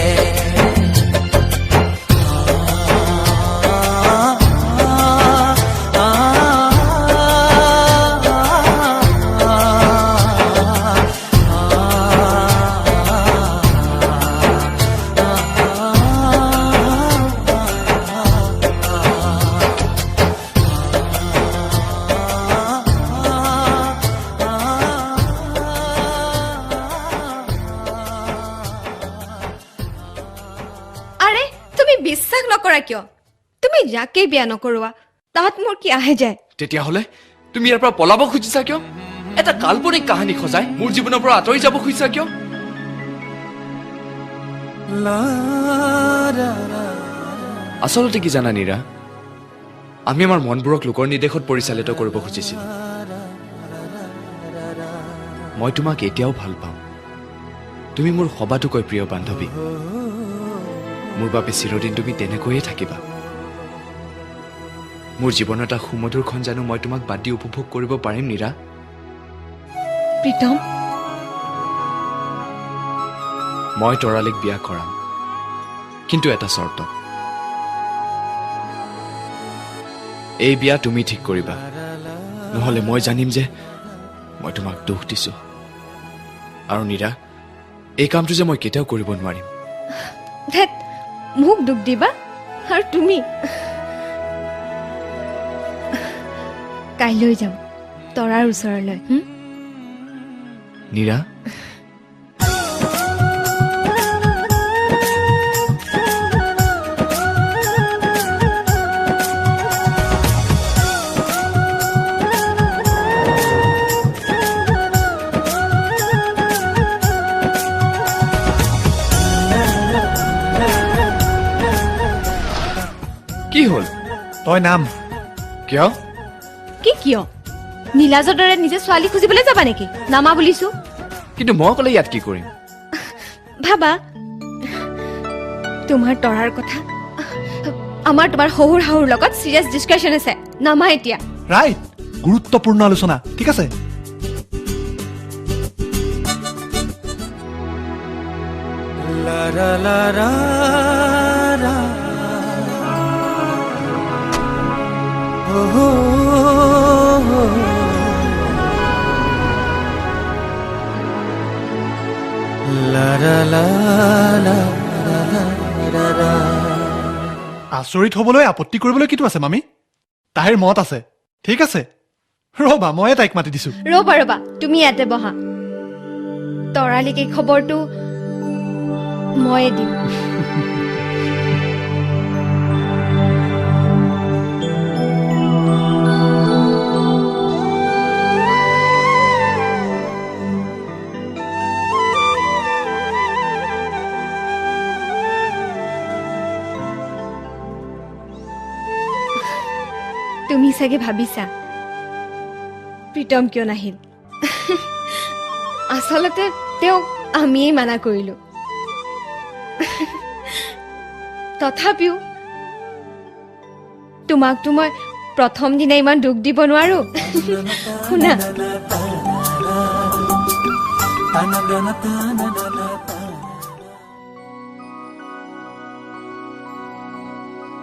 S9: বিশ্বাস নকৰা কিয় তুমি যাকে বিয়া নকৰোৱা তাত মোৰ কি আহে যায়
S3: তেতিয়াহ'লে তুমি ইয়াৰ পৰা পলাব খুজিছা কিয় এটা কাল্পনিক কাহিনী সজাই মোৰ জীৱনৰ পৰা আঁতৰি যাব খুজিছা কিয়? আচলতে কি জানা নীৰা, আমি আমাৰ মনবোৰক লোকৰ নিৰ্দেশত পৰিচালিত কৰিব খুজিছিলো। মই তোমাক এতিয়াও ভাল পাওঁ। তুমি মোৰ সবাতোকৈ প্ৰিয় বান্ধৱী। মোৰ বাবে চিৰদিন তুমি তেনেকৈয়ে থাকিবা। মোৰ জীৱনৰ এটা সুমধুৰ ক্ষণ জানো মই তোমাক বাদ দি উপভোগ কৰিব পাৰিম নীৰা?
S9: প্ৰীতম,
S3: মই তৰালিক বিয়া কৰাম, কিন্তু এটা চৰ্ত। এই বিয়া তুমি ঠিক কৰিবা, নহলে মই জানিম যে মই তোমাক দুখ দিছো। আৰু নীৰা, এই কামটো যে মই কেতিয়াও কৰিব নোৱাৰিম।
S9: ধেত, মোক দুখ দিবা? আৰু তুমি? কাইলৈ যাম তৰাৰ ওচৰলৈ।
S3: নীৰা, কি হ'ল?
S5: তই নাম।
S3: কিয়?
S9: কি কিয়? নীলাজৰ দৰে নিজে ছোৱালী খুজিবলৈ যাবা নেকি? নামা বুলিছো।
S3: কিন্তু মই ক'লে ইয়াত কি কৰিম?
S9: ভাবা, তোমাৰ তৰাৰ কথা আমাৰ তোমাৰ শহুৰ শাহুৰ লগত চিৰিয়াছ ডিছকাশ্যন আছে। নামা এতিয়া।
S5: ৰাইট, গুৰুত্বপূৰ্ণ আলোচনা। ঠিক আছে, আচৰিত হবলৈ আপত্তি কৰিবলৈ কিটো আছে মামী? তাইৰ মত আছে। ঠিক আছে, ৰবা ময়ে তাইক মাতি দিছো।
S9: ৰবা ৰবা, তুমি ইয়াতে বহা। তৰালিক এই খবৰটো ময়ে দিম। তুমি চাগে ভাবিছা প্ৰীতম কিয় নাহিল? আচলতে তেওঁক আমিয়েই মানা কৰিলো। তথাপিও তোমাকতো মই প্ৰথম দিনা ইমান দুখ দিব নোৱাৰো। শুনা,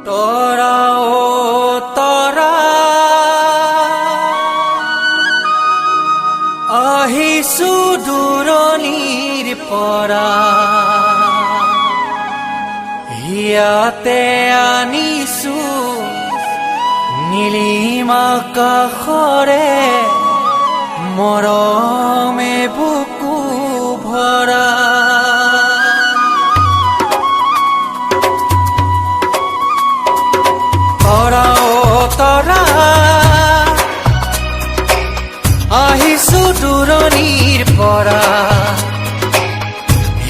S1: তৰা ও তৰা আহিছো দূৰণিৰ পৰা, ইয়াতে আনিছো নীলিম আকাশৰে মৰমে বুকু ভৰা। তৰা ও তৰা আহিছো দূৰণিৰ পৰা,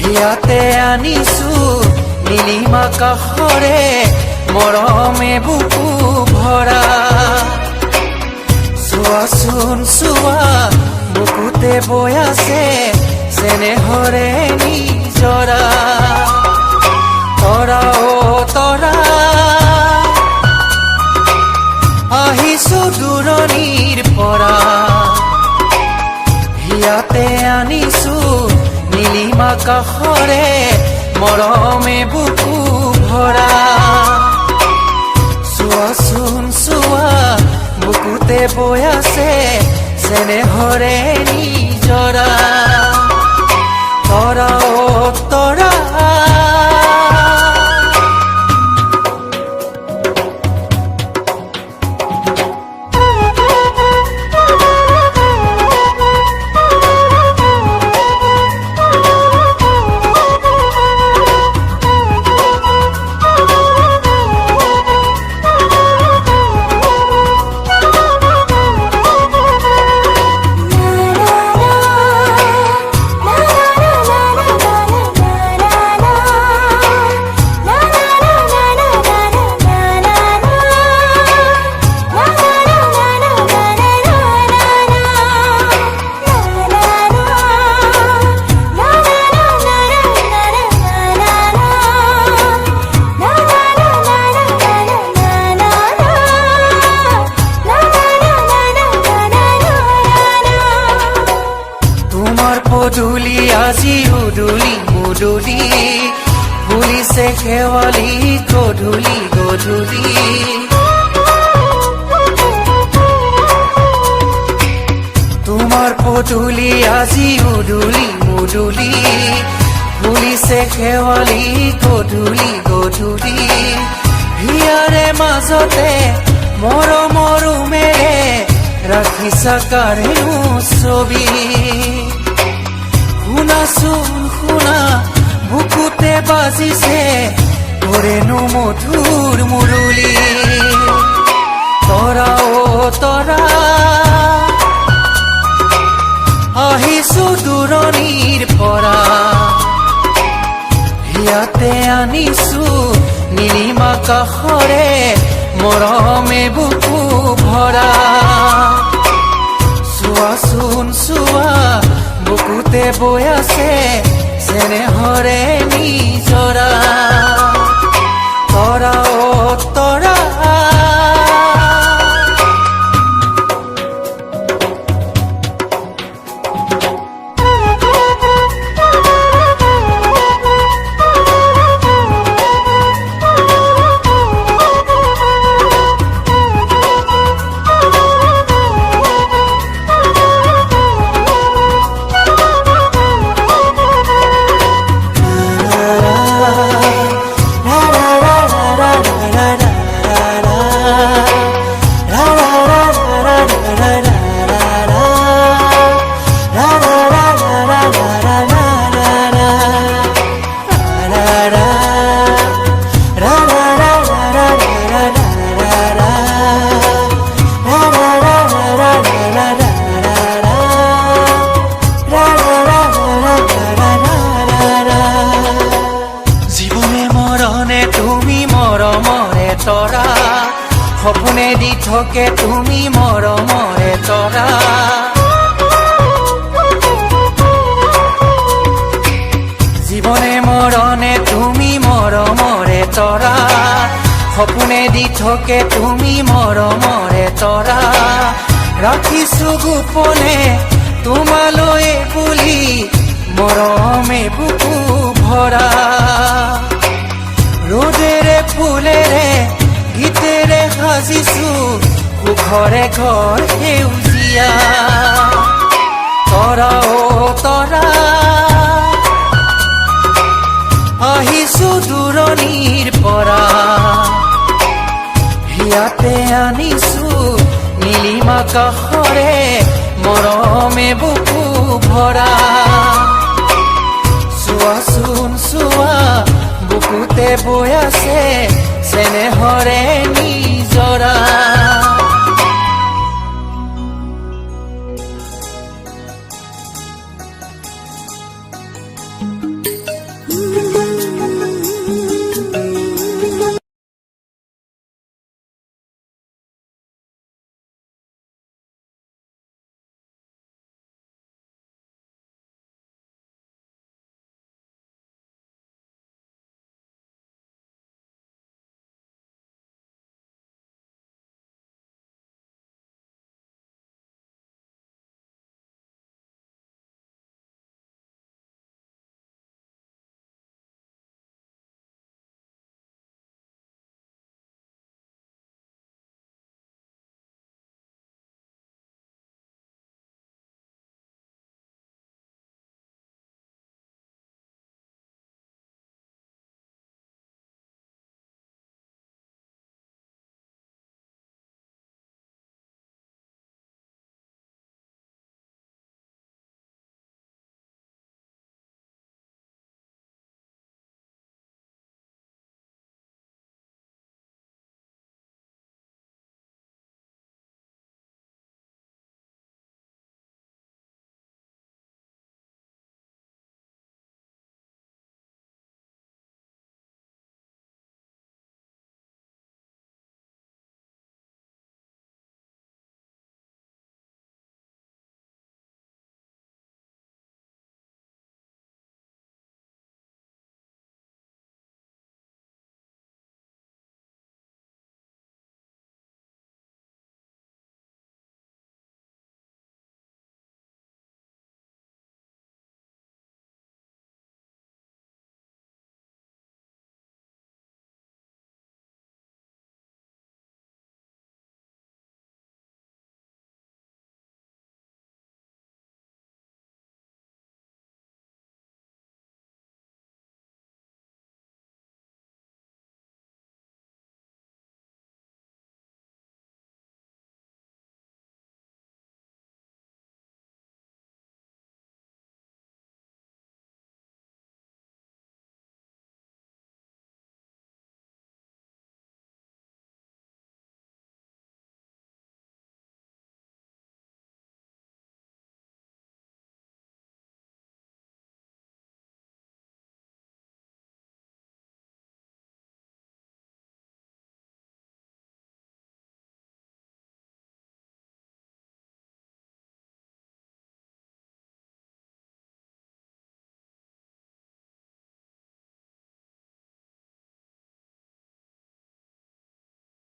S1: ইয়াতে আনিছো নীলিম আকাশৰে মৰমে বুকু ভৰা। চোৱাচোন চোৱা, বুকুতে বৈ আছে চেনেহৰে নিজৰা। তৰা ও তৰা আহিছো দূৰণিৰ পৰা, ইয়াতে আনিছো নীলিম আকাশৰে মৰমে বুকু ভৰা। চোৱাচোন চোৱা, বুকুতে বৈ আছে চেনেহৰে নিজৰা। তৰা ও তৰা পদূলি আজি উদুলি মুদুলি ফুলিছে শেৱালি গধূলি গধূলি তোমাৰ পদূলি আজি উদুলি মুদুলি ফুলিছে শেৱালি গধূলি গধূলি হিয়াৰে মাজতে মৰমৰ মেৰে ৰাখিছা কাৰেনো ছবি শুনাচোন শুনা বুকুতে বাজিছে তোৰেনো মধুৰ মুৰলী তৰা অ তৰা আহিছো দূৰণিৰ পৰা ইয়াতে আনিছো নীলিমা কাষৰে মৰমে বুকু ভৰা চোৱাচোন চোৱা বুকুতে বৈ আছে চেনেহৰে নিজৰা তৰা অ তৰা সপোনে দি থাকে তুমি মৰমৰে তৰা জীৱনে মৰণে তুমি মৰমৰে তৰা সপোনে দি থাকে তুমি মৰমৰে তৰা ৰাখিছো গোপনে তোমালৈ বুলি মৰমে বুকু ভৰা ৰ'দেৰে ফুলেৰে গীতেৰে সাজিছো সুখৰে ঘৰ সেউজীয়া তৰা অ তৰা আহিছো দূৰণিৰ পৰা ইয়াতে আনিছো নীলিমা কাষৰে মৰমে বুকু ভৰা চোৱাচোন চোৱা বুকুতে বৈ আছে চেনেহৰে নিজৰা